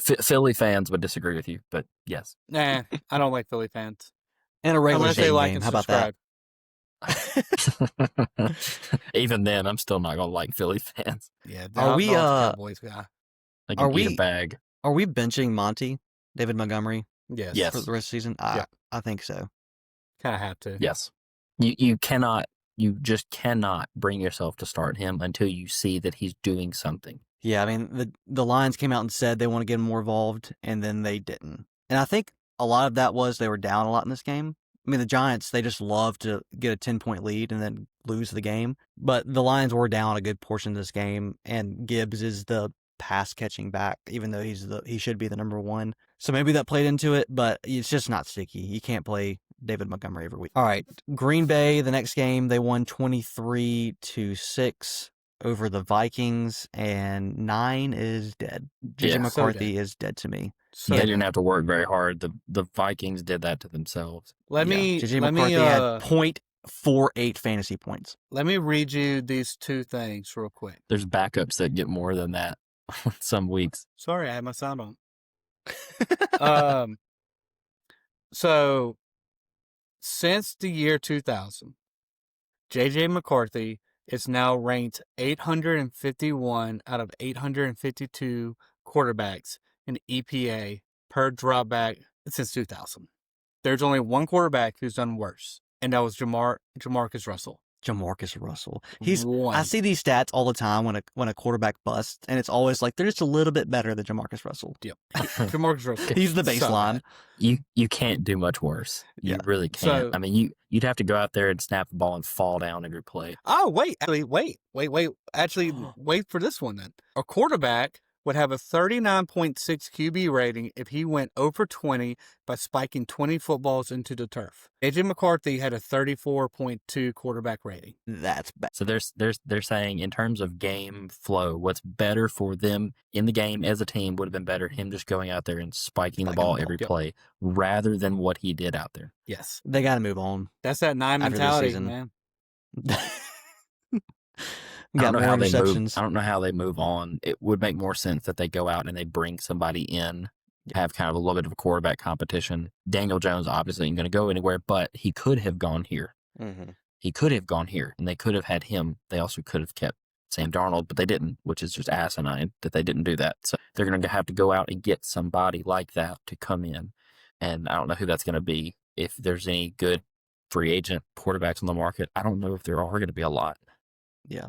Philly fans would disagree with you, but yes. Nah, I don't like Philly fans. And a regular Unless they season like game. and How about that? subscribe. Even then, I'm still not gonna like Philly fans. Yeah, Are I'm we, not a Cowboys guy. Like, Are eat we- a bag. Are we benching Monty, David Montgomery, Yes. Yes. for the rest of the season? Yeah. I think so. Kind of have to. Yes. You just cannot bring yourself to start him until you see that he's doing something. Yeah, I mean, the Lions came out and said they want to get him more involved, and then they didn't. And I think a lot of that was they were down a lot in this game. I mean, the Giants, they just love to get a 10-point lead and then lose the game. But the Lions were down a good portion of this game, and Gibbs is the pass-catching back, even though he should be the number 1. So maybe that played into it, but it's just not sticky. You can't play David Montgomery every week. All right, Green Bay, the next game, they won 23-6 over the Vikings, and 9 is dead. JJ Yeah, so McCarthy is dead to me. So They didn't have to work very hard. The Vikings did that to themselves. let me JJ let McCarthy me had 0.48 fantasy points. let me read you these 2 things real quick. There's backups that get more than that some weeks. Sorry, I had my sound on. So since the year 2000, JJ McCarthy is now ranked 851 out of 852 quarterbacks in EPA per dropback since 2000. There's only one quarterback who's done worse, and that was Jamarcus Russell. Jamarcus Russell. One. I see these stats all the time when a quarterback busts, and it's always like they're just a little bit better than Jamarcus Russell. Yep. Jamarcus Russell. He's the So baseline. bad. You can't do much worse. You Yeah. really can't. So- I mean, you'd have to go out there and snap the ball and fall down every play. Oh, wait. Actually, wait for this one then. A quarterback would have a 39.6 QB rating if he went over 20 by spiking 20 footballs into the turf. AJ McCarthy had a 34.2 quarterback rating. That's bad. So they're saying in terms of game flow, what's better for them in the game as a team would have been better him just going out there and spiking the ball every Yep. play rather than what he did out there. Yes. They got to move on. That's that 9 After this mentality, season. man. Got more how they move. interceptions. I don't know how they move on. It would make more sense that they go out and they bring somebody in, have kind of a little bit of a quarterback competition. Daniel Jones obviously ain't going to go anywhere, but he could have gone here. Mm-hmm. He could have gone here, and they could have had him. They also could have kept Sam Darnold, but they didn't, which is just asinine that they didn't do that. So they're going to have to go out and get somebody like that to come in, and I don't know who that's going to be. If there's any good free agent quarterbacks on the market, I don't know if there are going to be a lot. Yeah.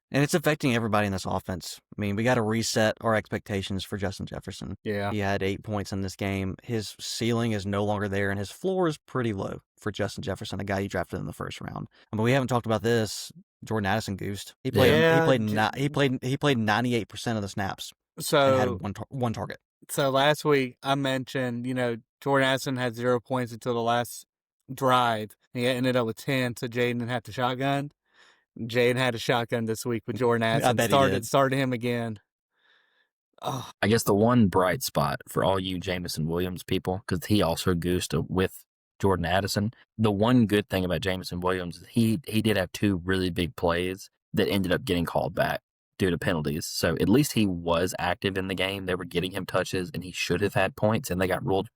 And it's affecting everybody in this offense. I mean, we got to reset our expectations for Justin Jefferson. Yeah. He had 8 points in this game. His ceiling is no longer there, and his floor is pretty low for Justin Jefferson, a guy you drafted in the first round. I mean, we haven't talked about this. Jordan Addison goosed. He played. Yeah. He played 98% of the snaps and So had one target. So last week I mentioned, Jordan Addison had 0 points until the last drive. He ended up with 10, so Jaden didn't have to shotgun. Jaden had a shotgun this week with Jordan Addison. I bet he did. Started him again. Oh, I guess the one bright spot for all you Jameson Williams people, because he also goosed with Jordan Addison. The one good thing about Jameson Williams is he did have 2 really big plays that ended up getting called back due to penalties. So at least he was active in the game. They were getting him touches, and he should have had points, and they got ruled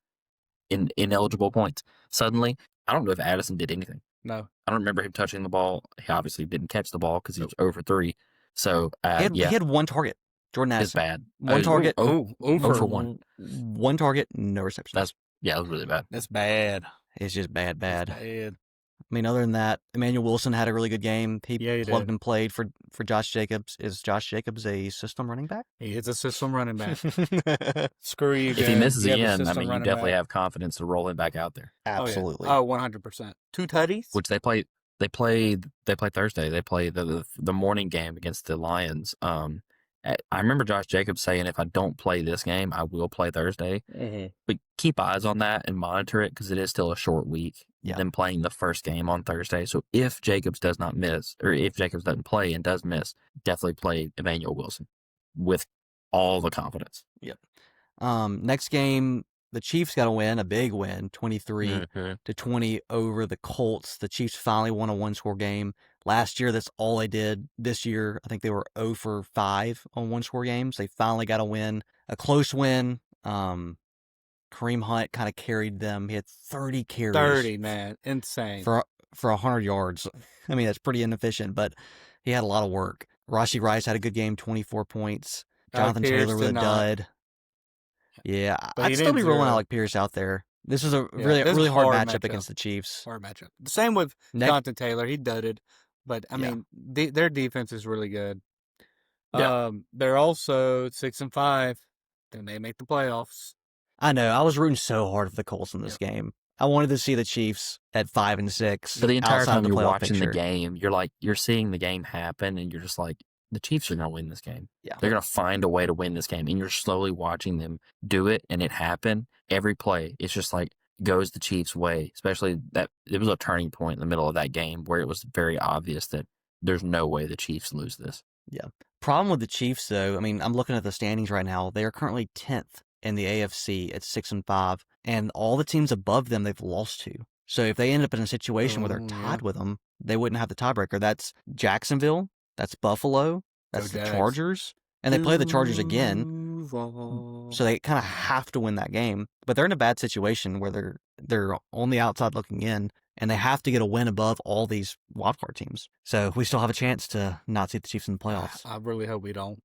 ineligible points suddenly. I don't know if Addison did anything. no. I don't remember him touching the ball. He obviously didn't catch the ball because he was over 3. So, He had one target. Jordan it's Addison. bad. One target. For 1. One target, no reception. That was really bad. That's bad. It's just bad. That's bad. I mean, other than that, Emmanuel Wilson had a really good game. He plugged did. and played for Josh Jacobs. Is Josh Jacobs a system running back? He is a system running back. Screw you, If he Jared. misses You have a again, I system mean, you running definitely back. have confidence to roll him back out there. Absolutely. Oh, 100%. 2 tutties? Which they play Thursday. They play the morning game against the Lions. I remember Josh Jacobs saying, if I don't play this game, I will play Thursday. Mm-hmm. But keep eyes on that and monitor it because it is still a short week. Yeah. Them playing the first game on Thursday. So if Jacobs does not miss, or if Jacobs doesn't play and does miss, definitely play Emmanuel Wilson with all the confidence. Next game, the Chiefs got a win, a big win, 23-20 over the Colts. The Chiefs finally won a one-score game. Last year, that's all they did. This year, I think they were 0 for 5 on one-score games. They finally got a win, a close win. Kareem Hunt kind of carried them. He had 30 carries. 30, man. Insane. For 100 yards. I mean, that's pretty inefficient, but he had a lot of work. Rashee Rice had a good game, 24 points. Jonathan Pierce Taylor with a did not. dud. Yeah, But he I'd still did be rolling 0. Alec Pierce out there. This is a Yeah, really this is really a hard hard matchup matchup. against the Chiefs. Hard matchup. The same with Jonathan Taylor. He dudded. But, I Yeah. mean, their defense is really good. Yeah. They're also 6-5. They may make the playoffs. I know. I was rooting so hard for the Colts in this game. I wanted to see the Chiefs at 5-6. But the entire outside time the you're playoff watching picture. the game, you're seeing the game happen, and you're just like, the Chiefs are going to win this game. Yeah. They're going to find a way to win this game, and you're slowly watching them do it, and it happen every play. It's just like goes the Chiefs' way. Especially that it was a turning point in the middle of that game where it was very obvious that there's no way the Chiefs lose this. Problem with the Chiefs, though, I mean, I'm looking at the standings right now. They are currently 10th in the AFC at 6-5, and all the teams above them they've lost to. So if they end up in a situation where they're tied with them, they wouldn't have the tiebreaker. That's Jacksonville, that's Buffalo, that's the Jags. Chargers, and they play the Chargers again. So they kind of have to win that game. But they're in a bad situation where they're on the outside looking in, and they have to get a win above all these wildcard teams. So we still have a chance to not see the Chiefs in the playoffs. I really hope we don't.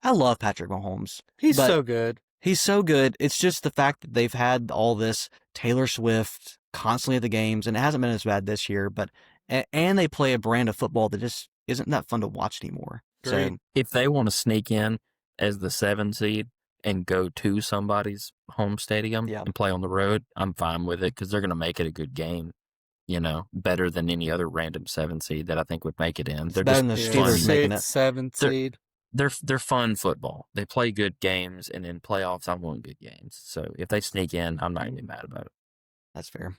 I love Patrick Mahomes. He's But- so good. He's so good. It's just the fact that they've had all this Taylor Swift constantly at the games, and it hasn't been as bad this year. But and they play a brand of football that just isn't that fun to watch anymore. So Agreed. If they want to sneak in as the 7 seed and go to somebody's home stadium Yeah. and play on the road, I'm fine with it because they're going to make it a good game. Better than any other random 7 seed that I think would make it in. They're better than the just Steelers fun. making it. 7 seed. They're fun football. They play good games, and in playoffs, I want good games. So if they sneak in, I'm not going to be mad about it. that's fair.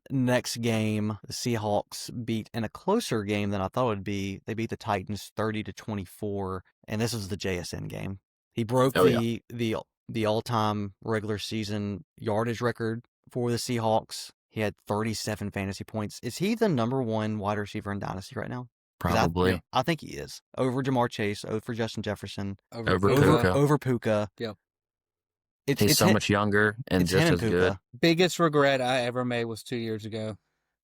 Next game, the Seahawks beat in a closer game than I thought it would be. They beat the Titans 30-24, and this is the JSN game. He broke the all-time regular season yardage record for the Seahawks. He had 37 fantasy points. Is he the number 1 wide receiver in Dynasty right now? 'Cause Probably. I think he is. Over Jamar Chase, over Justin Jefferson, Over over, Puka. over Puka. Yep. He's so much younger and it's just him as and good. Puka. Biggest regret I ever made was 2 years ago.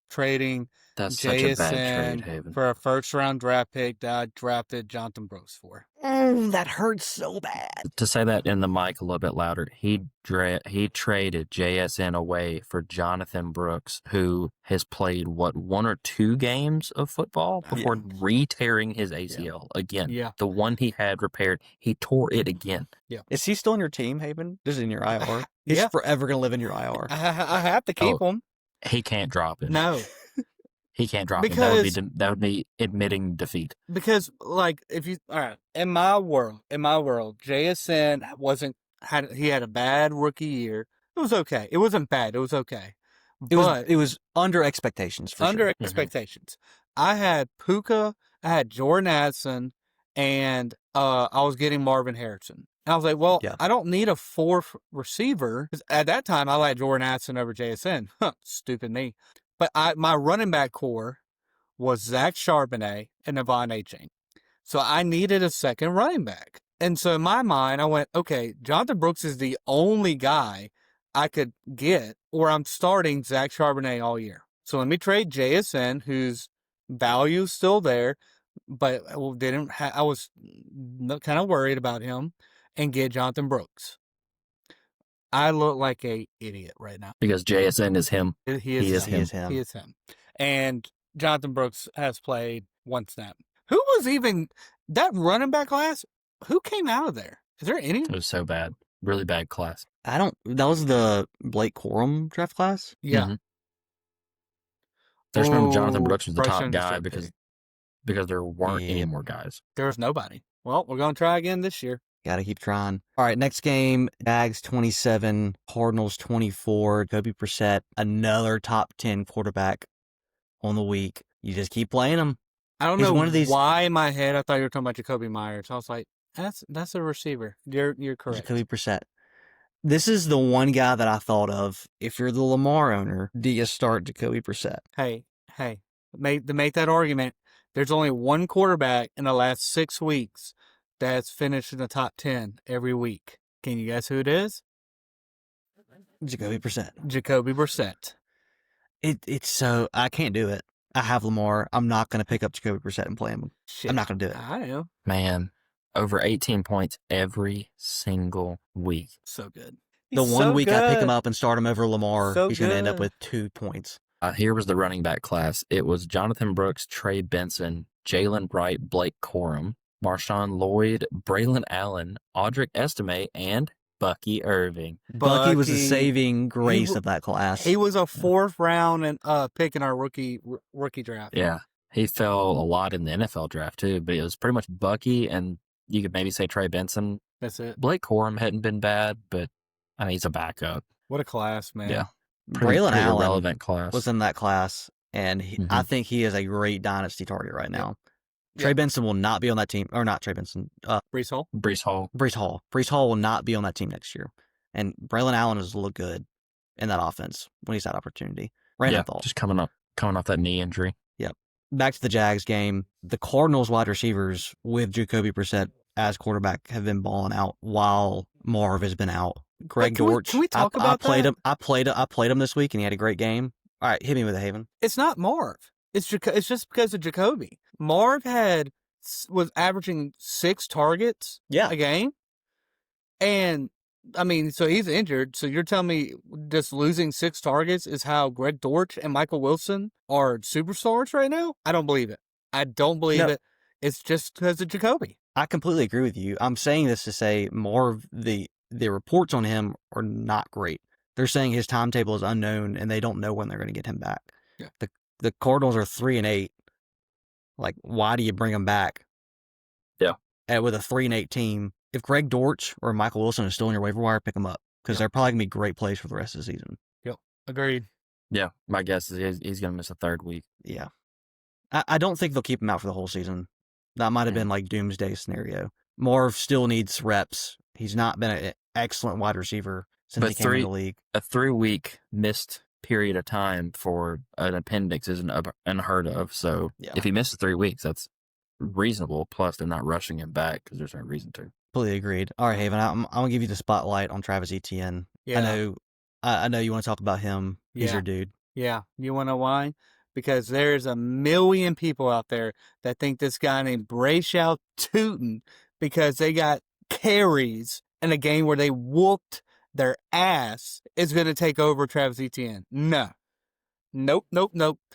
Trading That's such a bad JSN trade, Haven. for a first-round draft pick that I drafted Jonathan Brooks for. That hurts so bad. To say that in the mic a little bit louder, he traded JSN away for Jonathan Brooks, who has played 1 or 2 games of football before re-tearing his ACL again. Yeah. The one he had repaired, he tore it again. Is he still in your team, Haven? This is in your IR. He's Yeah. forever going to live in your IR. I have to keep him. He can't drop it. No. He can't drop Because- me. That would be admitting defeat. Because, like, all right, in my world, JSN he had a bad rookie year. It was okay. It wasn't bad. It was okay. It was under expectations for under sure. expectations. I had Puka, I had Jordan Addison, and I was getting Marvin Harrison. And I was like, well, Yeah. I don't need a fourth receiver. 'Cause at that time, I liked Jordan Addison over JSN. Stupid me. But my running back core was Zach Charbonnet and Devon Achane. So I needed a second running back. And so in my mind, I went, okay, Jonathan Brooks is the only guy I could get, or I'm starting Zach Charbonnet all year. So let me trade JSN, whose value is still there, but I was kind of worried about him, and get Jonathan Brooks. I look like a idiot right now. Because JSN is him. He is him. He is him. And Jonathan Brooks has played one snap. Who was even that running back class? Who came out of there? Is there any? It was so bad. Really bad class. That was the Blake Corum draft class? Yeah. Mhm. I just remember Jonathan Oh, Brooks was the Bryce top Young guy just because there weren't Yeah. any more guys. there was nobody. Well, we're going to try again this year. Got to keep trying. All right, next game, Jags 27, Cardinals 24. Jacoby Brissett, another top 10 quarterback on the week. You just keep playing him. I don't He's know one of these- why in my head I thought you were talking about Jacoby Myers. I was like, that's a receiver. You're correct. Jacoby Brissett. This is the one guy that I thought of. If you're the Lamar owner, do you start Jacoby Brissett? Hey, to make that argument, there's only one quarterback in the last 6 weeks that's finished in the top 10 every week. Can you guess who it is? Jacoby Brissett. Jacoby Brissett. It's so, I can't do it. I have Lamar. I'm not going to pick up Jacoby Brissett and play him. Shit. I'm not going to do it. I know. Man, over 18 points every single week. So good. The one week I pick him up and start him over Lamar, So he's going to end up good. with 2 points. Here was the running back class. It was Jonathan Brooks, Trey Benson, Jalen Bright, Blake Corum, Marshawn Lloyd, Braylon Allen, Audric Estime, and Bucky Irving. Bucky was the Bucky, saving grace w- of that class. He was a 4th round and pick in our rookie draft. Yeah, he fell a lot in the NFL draft too, but it was pretty much Bucky, and you could maybe say Trey Benson. That's it. Blake Corum hadn't been bad, but I mean, he's a backup. What a class, man. Yeah. Braylon Pretty Allen relevant class. was in that class, and I think he is a great dynasty target right now. Trey Benson will not be on that team, or not Trey Benson. Brees Hall. Brees Hall. Brees Hall. Brees Hall will not be on that team next year. And Braylon Allen has looked good in that offense when he's had opportunity. Random thought. Just coming off that knee injury. Back to the Jags game. The Cardinals wide receivers with Jacoby Brissett as quarterback have been balling out while Marv has been out. Greg Dortch. Can we talk about I played that? him. I played him this week, and he had a great game. All right, hit me with a Haven. It's not Marv. It's just because of Jacoby. Marv was averaging 6 targets Yeah. a game, and I mean, so he's injured. So you're telling me just losing 6 targets is how Greg Dortch and Michael Wilson are superstars right now? I don't believe it. I don't believe it. It's just because of Jacoby. I completely agree with you. I'm saying this to say more of the reports on him are not great. They're saying his timetable is unknown and they don't know when they're going to get him back. Yeah. The Cardinals are 3-8. Like, why do you bring him back? Yeah. And with a 3-8 team, if Greg Dortch or Michael Wilson is still on your waiver wire, pick them up because they're probably going to be great plays for the rest of the season. Agreed. Yeah, my guess is he's going to miss a 3rd week. Yeah. I don't think they'll keep him out for the whole season. That might have been like doomsday scenario. Marv still needs reps. He's not been an excellent wide receiver since But he came in the league. A 3-week missed period of time for an appendix isn't unheard of. So if he misses 3 weeks, that's reasonable. Plus, they're not rushing him back because there's no reason to. Completely agreed. All right, Haven, I'm going to give you the spotlight on Travis Etienne. Yeah. I know you want to talk about him. He's Yeah. your dude. Yeah. You want to know why? Because there's a million people out there that think this guy named Brayshaw Tootin, because they got carries in a game where they whooped their ass, is going to take over Travis Etienne. No. Nope.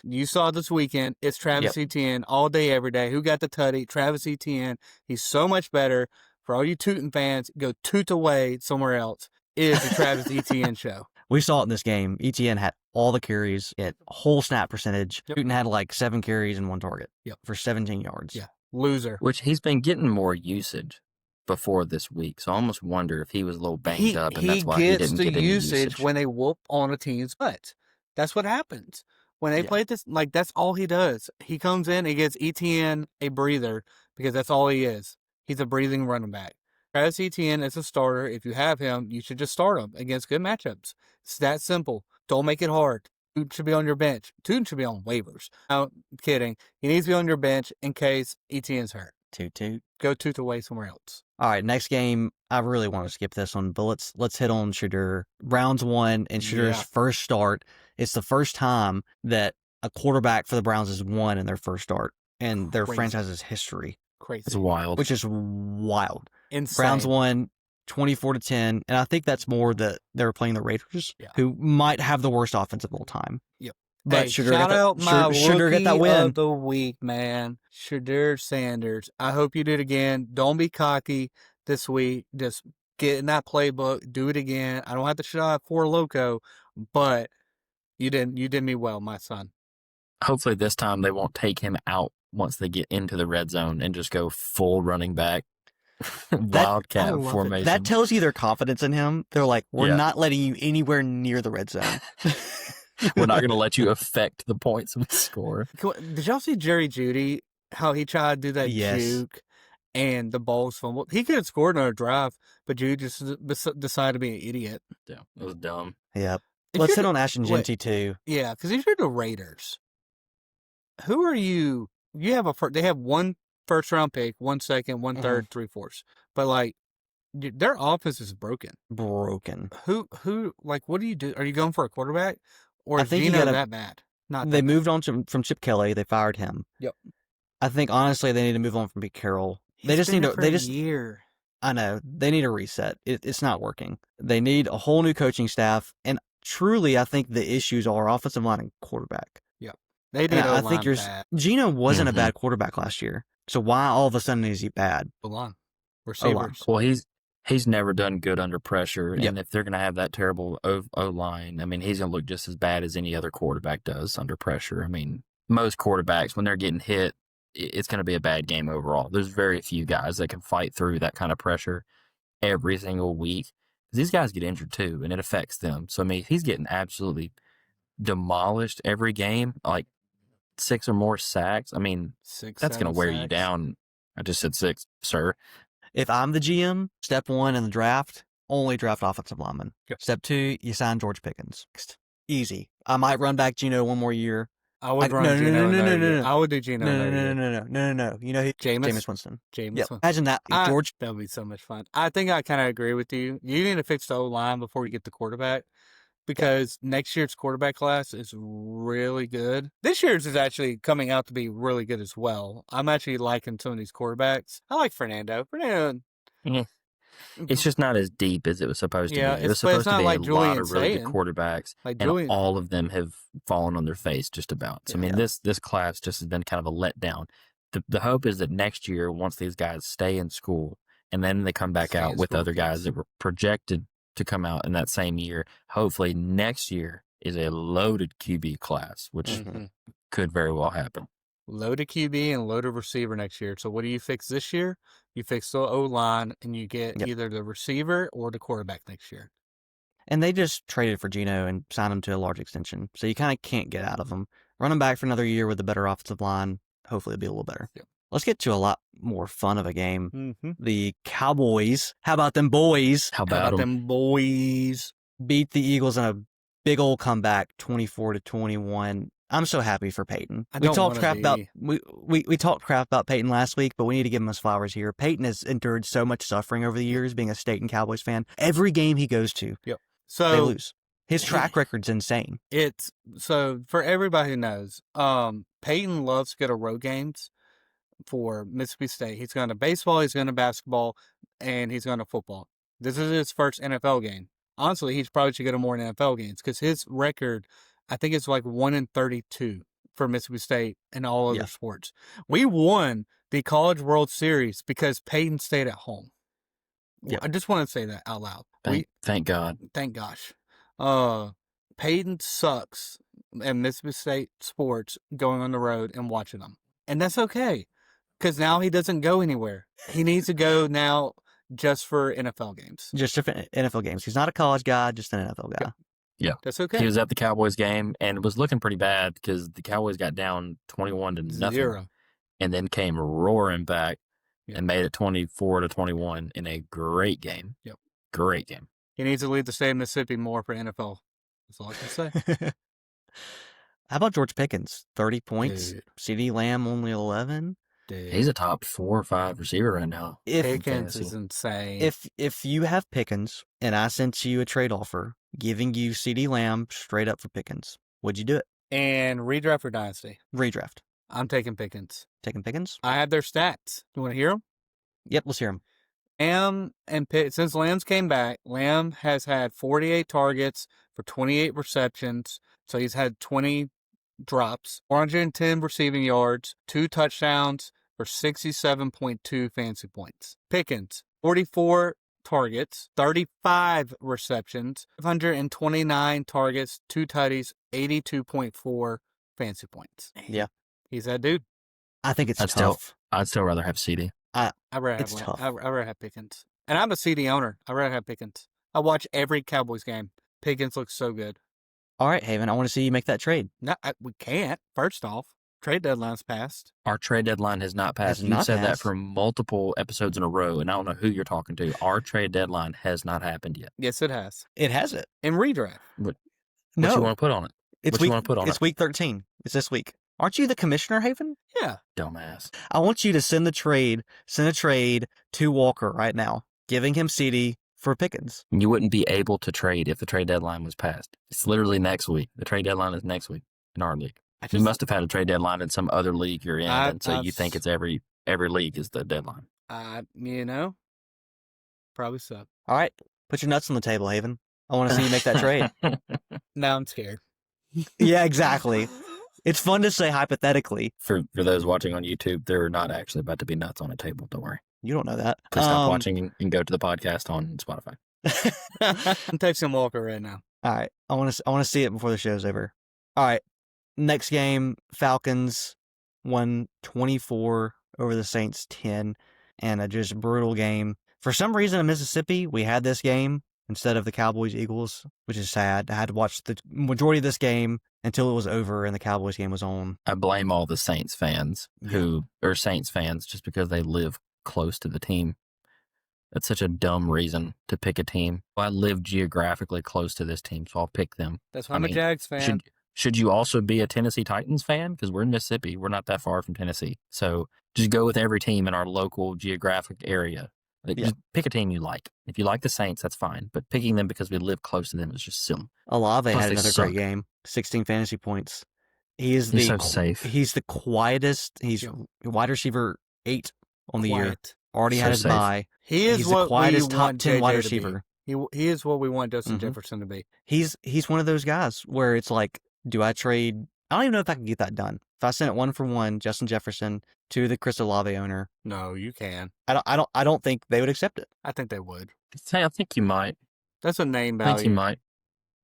You saw this weekend. It's Travis Etienne all day, every day. Who got the tutty? Travis Etienne. He's so much better. For all you Tootin fans, go toot away somewhere else. It is the Travis Etienne show. We saw it in this game. ETN had all the carries at whole snap percentage. Yep. Newton had like 7 carries and 1 target. Yep. For 17 yards. Yeah. Loser. Which he's been getting more usage before this week. So I almost wonder if he was a little banged up and that's why he didn't get any usage. When they whoop on a team's butt. That's what happens. When they play this, like, that's all he does. He comes in, he gives ETN a breather because that's all he is. He's a breathing running back. Travis Etienne is a starter. If you have him, you should just start him against good matchups. It's that simple. Don't make it hard. Tootin should be on your bench. Tootin should be on waivers. No, I'm kidding. He needs to be on your bench in case Etienne's hurt. Toot. Go Toot away somewhere else. All right, next game. I really want to skip this one, but let's hit on Shadur. Browns won, and Shadur's first start. It's the first time that a quarterback for the Browns has won in their first start in their franchise's history. Crazy. It's wild. Which is wild. Insane. Browns won 24-10, and I think that's more that they were playing the Raiders, who might have the worst offense of all time. Yep. But hey, Shadur shout out my rookie that win of the week, man. Shadur Sanders. I hope you do it again. Don't be cocky this week. Just get in that playbook. Do it again. I don't have to shout out for Loco, but you did me well, my son. Hopefully this time they won't take him out once they get into the red zone and just go full running back. Wildcat formation. That tells you their confidence in him. They're like, we're not letting you anywhere near the red zone. We're not going to let you affect the points we score. Did y'all see Jerry Jeudy, how he tried to do that juke and the balls fumbled? He could have scored another drive, but Jeudy just decided to be an idiot. Yeah, it was dumb. Yep. Let's hit on Ashton Genty, too. Yeah, because if you're the Raiders, who are you? You have they have 1 first-round pick, 1 second, 1 third, 3/4. But, like, their offense is broken. Who, like, what do you do? Are you going for a quarterback? Or is Geno that bad? They moved on from Chip Kelly. They fired him. Yep. I think, honestly, they need to move on from Pete Carroll. They just need a year. I know. They need a reset. It's not working. They need a whole new coaching staff. And truly, I think the issues are offensive line and quarterback. Yep. They need I think Geno wasn't a bad quarterback last year. So why all of a sudden is he bad? O-line. Receivers. Well, he's never done good under pressure. And if they're going to have that terrible O-line, I mean, he's going to look just as bad as any other quarterback does under pressure. I mean, most quarterbacks, when they're getting hit, it's going to be a bad game overall. There's very few guys that can fight through that kind of pressure every single week. These guys get injured too, and it affects them. So, I mean, he's getting absolutely demolished every game, like 6 or more sacks. I mean, that's going to wear you down. I just said 6, sir. If I'm the GM, step 1 in the draft, only draft offensive linemen. Yep. Step 2, you sign George Pickens. Easy. I might run back Geno 1 more year. I would run Geno. No. I would do Geno. No. You know, Jameis Winston. Yep. Imagine that. George. That would be so much fun. I think I kind of agree with you. You need to fix the O-line before you get the quarterback. Because next year's quarterback class is really good. This year's is actually coming out to be really good as well. I'm actually liking some of these quarterbacks. I like Fernando. It's just not as deep as it was supposed to be. It was supposed to be like a lot of really good quarterbacks, and all of them have fallen on their face just about. So, I mean, this class just has been kind of a letdown. The hope is that next year, once these guys stay in school, and then they come back out with other guys that were projected to come out in that same year. Hopefully next year is a loaded QB class, which could very well happen. Loaded QB and loaded receiver next year. So what do you fix this year? You fix the O-line and you get either the receiver or the quarterback next year. And they just traded for Geno and signed him to a large extension. So you kind of can't get out of him. Run him back for another year with a better offensive line. Hopefully it'll be a little better. Yep. Let's get to a lot more fun of a game. The Cowboys, how about them boys? How about them boys? Beat the Eagles in a big old comeback, 24-21. I'm so happy for Peyton. We talked crap about Peyton last week, but we need to give him his flowers here. Peyton has endured so much suffering over the years being a State and Cowboys fan. Every game he goes to, they lose. His track record's insane. So for everybody who knows, Peyton loves to go to road games for Mississippi State. He's going to baseball, he's going to basketball, and he's going to football. This is his first NFL game. Honestly, he probably should go to more NFL games because his record, I think it's like 1-32 for Mississippi State in all other sports. We won the College World Series because Peyton stayed at home. I just want to say that out loud. Thank God. Thank gosh. Peyton sucks at Mississippi State sports going on the road and watching them. And that's okay, because now he doesn't go anywhere. He needs to go now just for NFL games. Just for NFL games. He's not a college guy, just an NFL guy. Yeah. That's okay. He was at the Cowboys game and it was looking pretty bad because the Cowboys got down 21-0. 0. And then came roaring back Yep. and made it 24-21 in a great game. Yep. Great game. He needs to lead the state of Mississippi more for NFL. That's all I can say. How about George Pickens? 30 points. Dude. CeeDee Lamb only 11. Dude. He's a top 4 or 5 receiver right now. Pickens is insane. If you have Pickens and I sent you a trade offer giving you CeeDee Lamb straight up for Pickens, would you do it? And redraft for Dynasty. Redraft. I'm taking Pickens. Taking Pickens? I have their stats. You want to hear them? Yep, let's hear them. Since Lamb's came back, Lamb has had 48 targets for 28 receptions. So he's had 20 drops, 410 receiving yards, 2 touchdowns for 67.2 fantasy points. Pickens, 44 targets, 35 receptions, 129 targets, 2 tutties, 82.4 fantasy points. Yeah. He's that dude. I think it's I'd tough. still rather have CD. I'd rather It's tough. I'd rather have Pickens. And I'm a CD owner. I'd rather have Pickens. I watch every Cowboys game. Pickens looks so good. All right, Haven, I want to see you make that trade. No, we can't. First off, trade deadline's passed. Our trade deadline has not passed. Has You've not said that passed. for multiple episodes in a row, and I don't know who you're talking to. Our trade deadline has not happened yet. Yes, it has. It has it. In redraft. What No. you want to put on it? It's What week, you want to put on It's it? week 13. It's this week. Aren't you the commissioner, Haven? Yeah. Dumbass. I want you to send a trade to Walker right now, giving him CD for Pickens. You wouldn't be able to trade if the trade deadline was passed. It's literally next week. The trade deadline is next week in our league. You must have had a trade deadline in some other league you're in, and so you think it's every league is the deadline. Probably so. All right, put your nuts on the table, Haven. I want to see you make that trade. Now I'm scared. Yeah, exactly. It's fun to say hypothetically. For those watching on YouTube, they're not actually about to be nuts on a table. Don't worry. You don't know that. Please stop watching and go to the podcast on Spotify. I'm texting Walker right now. All right, I want to see it before the show's over. All right, next game, Falcons won 24 over the Saints 10, and a just brutal game. For some reason in Mississippi, we had this game instead of the Cowboys-Eagles, which is sad. I had to watch the majority of this game until it was over and the Cowboys game was on. I blame all the Saints fans just because they live close to the team. That's such a dumb reason to pick a team. I live geographically close to this team, so I'll pick them. That's why I'm a Jags fan. Should you also be a Tennessee Titans fan? Because we're in Mississippi. We're not that far from Tennessee. So just go with every team in our local geographic area. Just pick a team you like. If you like the Saints, that's fine. But picking them because we live close to them is just silly. Olave Plus had they another suck. great game. 16 fantasy points. He's so safe. He's the quietest. He's wide receiver 8 on the year. Quiet. Already So had his safe. bye. He is He's what the quietest we top want 10 JJ wide to receiver. be. He is what we want Justin Mhm. Jefferson to be. He's one of those guys where it's like, do I trade? I don't even know if I can get that done. If I sent it 1-for-1, Justin Jefferson to the Chris Olave owner, No, you can. I don't think they would accept it. I think they would. I think you might. That's a name I think you value. might.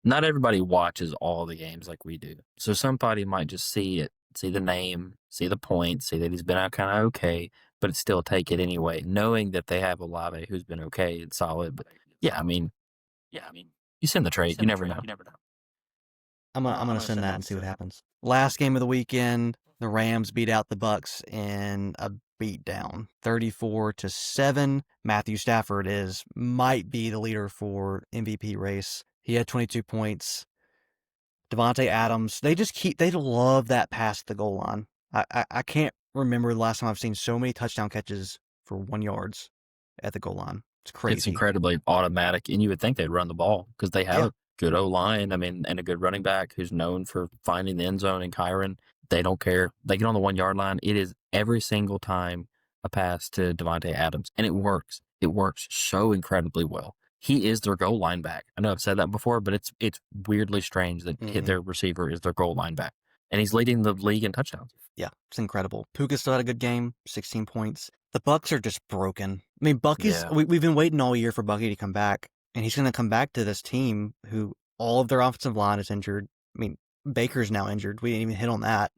Not everybody watches all the games like we do. So somebody might just see it, see the name, see the points, see that he's been out kind of okay, but still take it anyway, knowing that they have Olave who's been okay and solid. But I mean, you send the trade. You never know. I'm gonna send that and see what happens. Last game of the weekend, the Rams beat out the Bucs in a beatdown, 34-7. Matthew Stafford might be the leader for MVP race. He had 22 points. Devontae Adams, they love that pass to the goal line. I can't remember the last time I've seen so many touchdown catches for 1 yard at the goal line. It's crazy. It's incredibly automatic, and you would think they'd run the ball because they have a good O-line, and a good running back who's known for finding the end zone, and Kyron. They don't care. They get on the 1 yard line. It is every single time a pass to Devontae Adams, and it works. It works so incredibly well. He is their goal line back. I know I've said that before, but it's weirdly strange that their receiver is their goal line back. And he's leading the league in touchdowns. Yeah, it's incredible. Puka still had a good game, 16 points. The Bucs are just broken. I mean, Bucky's. Yeah. We've been waiting all year for Bucky to come back, and he's going to come back to this team who all of their offensive line is injured. I mean, Baker's now injured. We didn't even hit on that.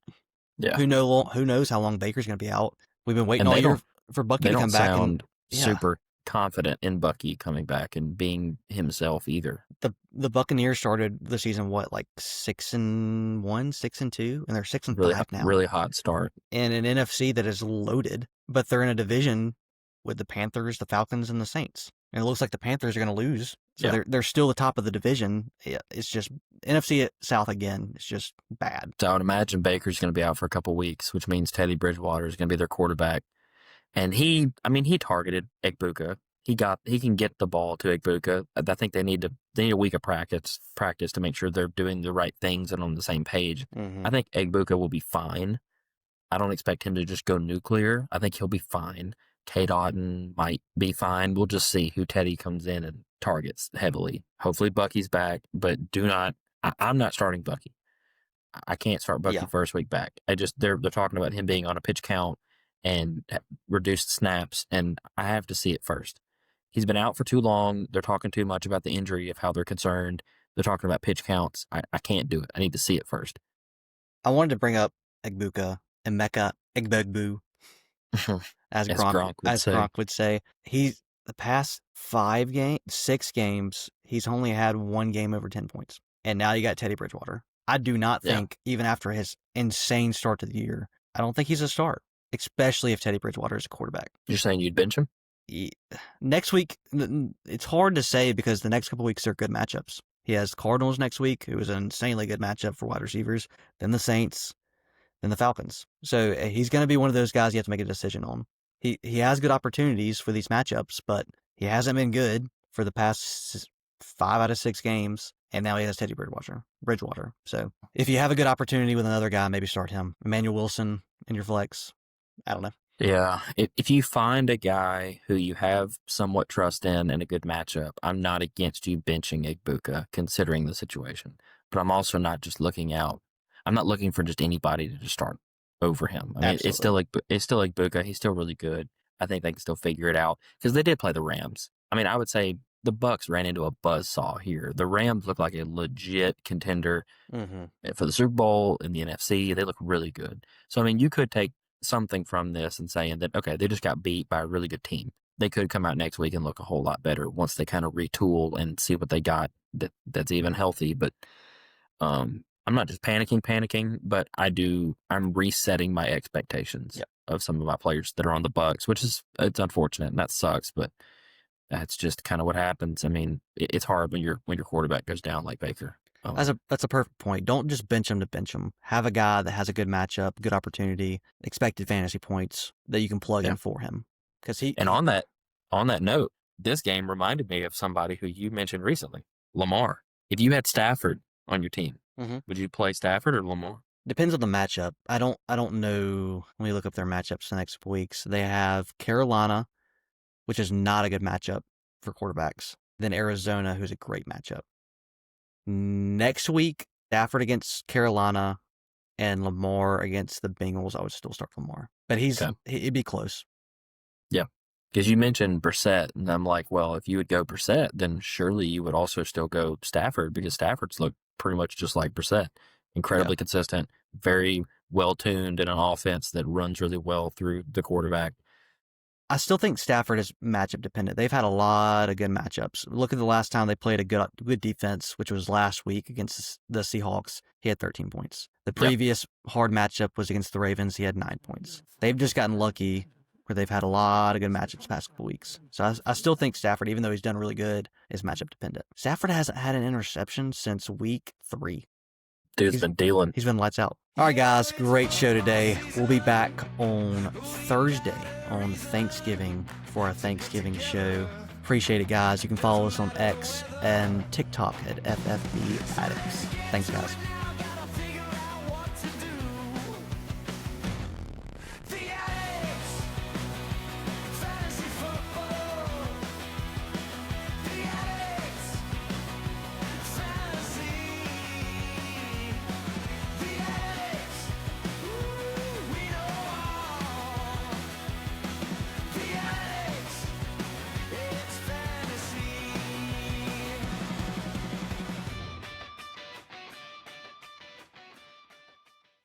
Yeah. Who knows how long Baker's going to be out? We've been waiting And all they year don't- for Bucky They to don't come back. And sound super confident in Bucky coming back and being himself either. the Buccaneers started the season like 6-1, 6-2, and they're 6-5 now. Really hot start. And an NFC that is loaded, but they're in a division with the Panthers, the Falcons, and the Saints. And it looks like the Panthers are going to lose. So Yeah. they're still the top of the division. It's just NFC South again. It's just bad. So I would imagine Baker's going to be out for a couple weeks, which means Teddy Bridgewater is going to be their quarterback. And he targeted Egbuka. He can get the ball to Egbuka. I think they need a week of practice to make sure they're doing the right things and on the same page. Mm-hmm. I think Egbuka will be fine. I don't expect him to just go nuclear. I think he'll be fine. K. Doughton might be fine. We'll just see who Teddy comes in and targets heavily. Hopefully Bucky's back, but I'm not starting Bucky. I can't start Bucky first week back. They're talking about him being on a pitch count and reduced snaps, and I have to see it first. He's been out for too long. They're talking too much about the injury of how they're concerned. They're talking about pitch counts. I can't do it. I need to see it first. I wanted to bring up Egbuka, Emeka Egbegbu, as Gronk would say. He's the past 6 games, he's only had one game over 10 points. And now you got Teddy Bridgewater. I do not think, even after his insane start to the year, I don't think he's a start, especially if Teddy Bridgewater is a quarterback. You're saying you'd bench him? Next week, it's hard to say because the next couple weeks are good matchups. He has Cardinals next week, who is an insanely good matchup for wide receivers, then the Saints, then the Falcons. So he's going to be one of those guys you have to make a decision on. He has good opportunities for these matchups, but he hasn't been good for the past 5 out of 6 games, and now he has Teddy Bridgewater. So if you have a good opportunity with another guy, maybe start him. Emmanuel Wilson in your flex. I don't know. Yeah. If you find a guy who you have somewhat trust in and a good matchup, I'm not against you benching Egbuka, considering the situation. But I'm also not just looking out. I'm not looking for just anybody to just start over him. I mean, it's still Egbuka. He's still really good. I think they can still figure it out because they did play the Rams. I mean, I would say the Bucs ran into a buzzsaw here. The Rams look like a legit contender for the Super Bowl in the NFC. They look really good. So, I mean, you could take something from this and saying that, okay, they just got beat by a really good team. They could come out next week and look a whole lot better once they kind of retool and see what they got that's even healthy. But I'm not just panicking, but I'm resetting my expectations of some of my players that are on the Bucs, it's unfortunate and that sucks, but that's just kind of what happens. I mean, it's hard when your quarterback goes down like Baker. That's a perfect point. Don't just bench him to bench him. Have a guy that has a good matchup, good opportunity, expected fantasy points that you can plug in for him. On that note, this game reminded me of somebody who you mentioned recently, Lamar. If you had Stafford on your team, would you play Stafford or Lamar? Depends on the matchup. I don't know. Let me look up their matchups the next weeks. They have Carolina, which is not a good matchup for quarterbacks. Then Arizona, who's a great matchup. Next week, Stafford against Carolina and Lamar against the Bengals. I would still start Lamar, but it'd be close. Yeah, because you mentioned Brissett, and I'm like, well, if you would go Brissett, then surely you would also still go Stafford because Stafford's look pretty much just like Brissett. Incredibly consistent, very well-tuned in an offense that runs really well through the quarterback. I still think Stafford is matchup dependent. They've had a lot of good matchups. Look at the last time they played a good defense, which was last week against the Seahawks. He had 13 points. The previous hard matchup was against the Ravens. He had 9 points. They've just gotten lucky where they've had a lot of good matchups the past couple weeks. So I still think Stafford, even though he's done really good, is matchup dependent. Stafford hasn't had an interception since week 3. Dude's been dealing. He's been lights out. All right, guys, great show today. We'll be back on Thursday on Thanksgiving for our Thanksgiving show. Appreciate it, guys. You can follow us on X and TikTok at FFB Addicts. Thanks, guys.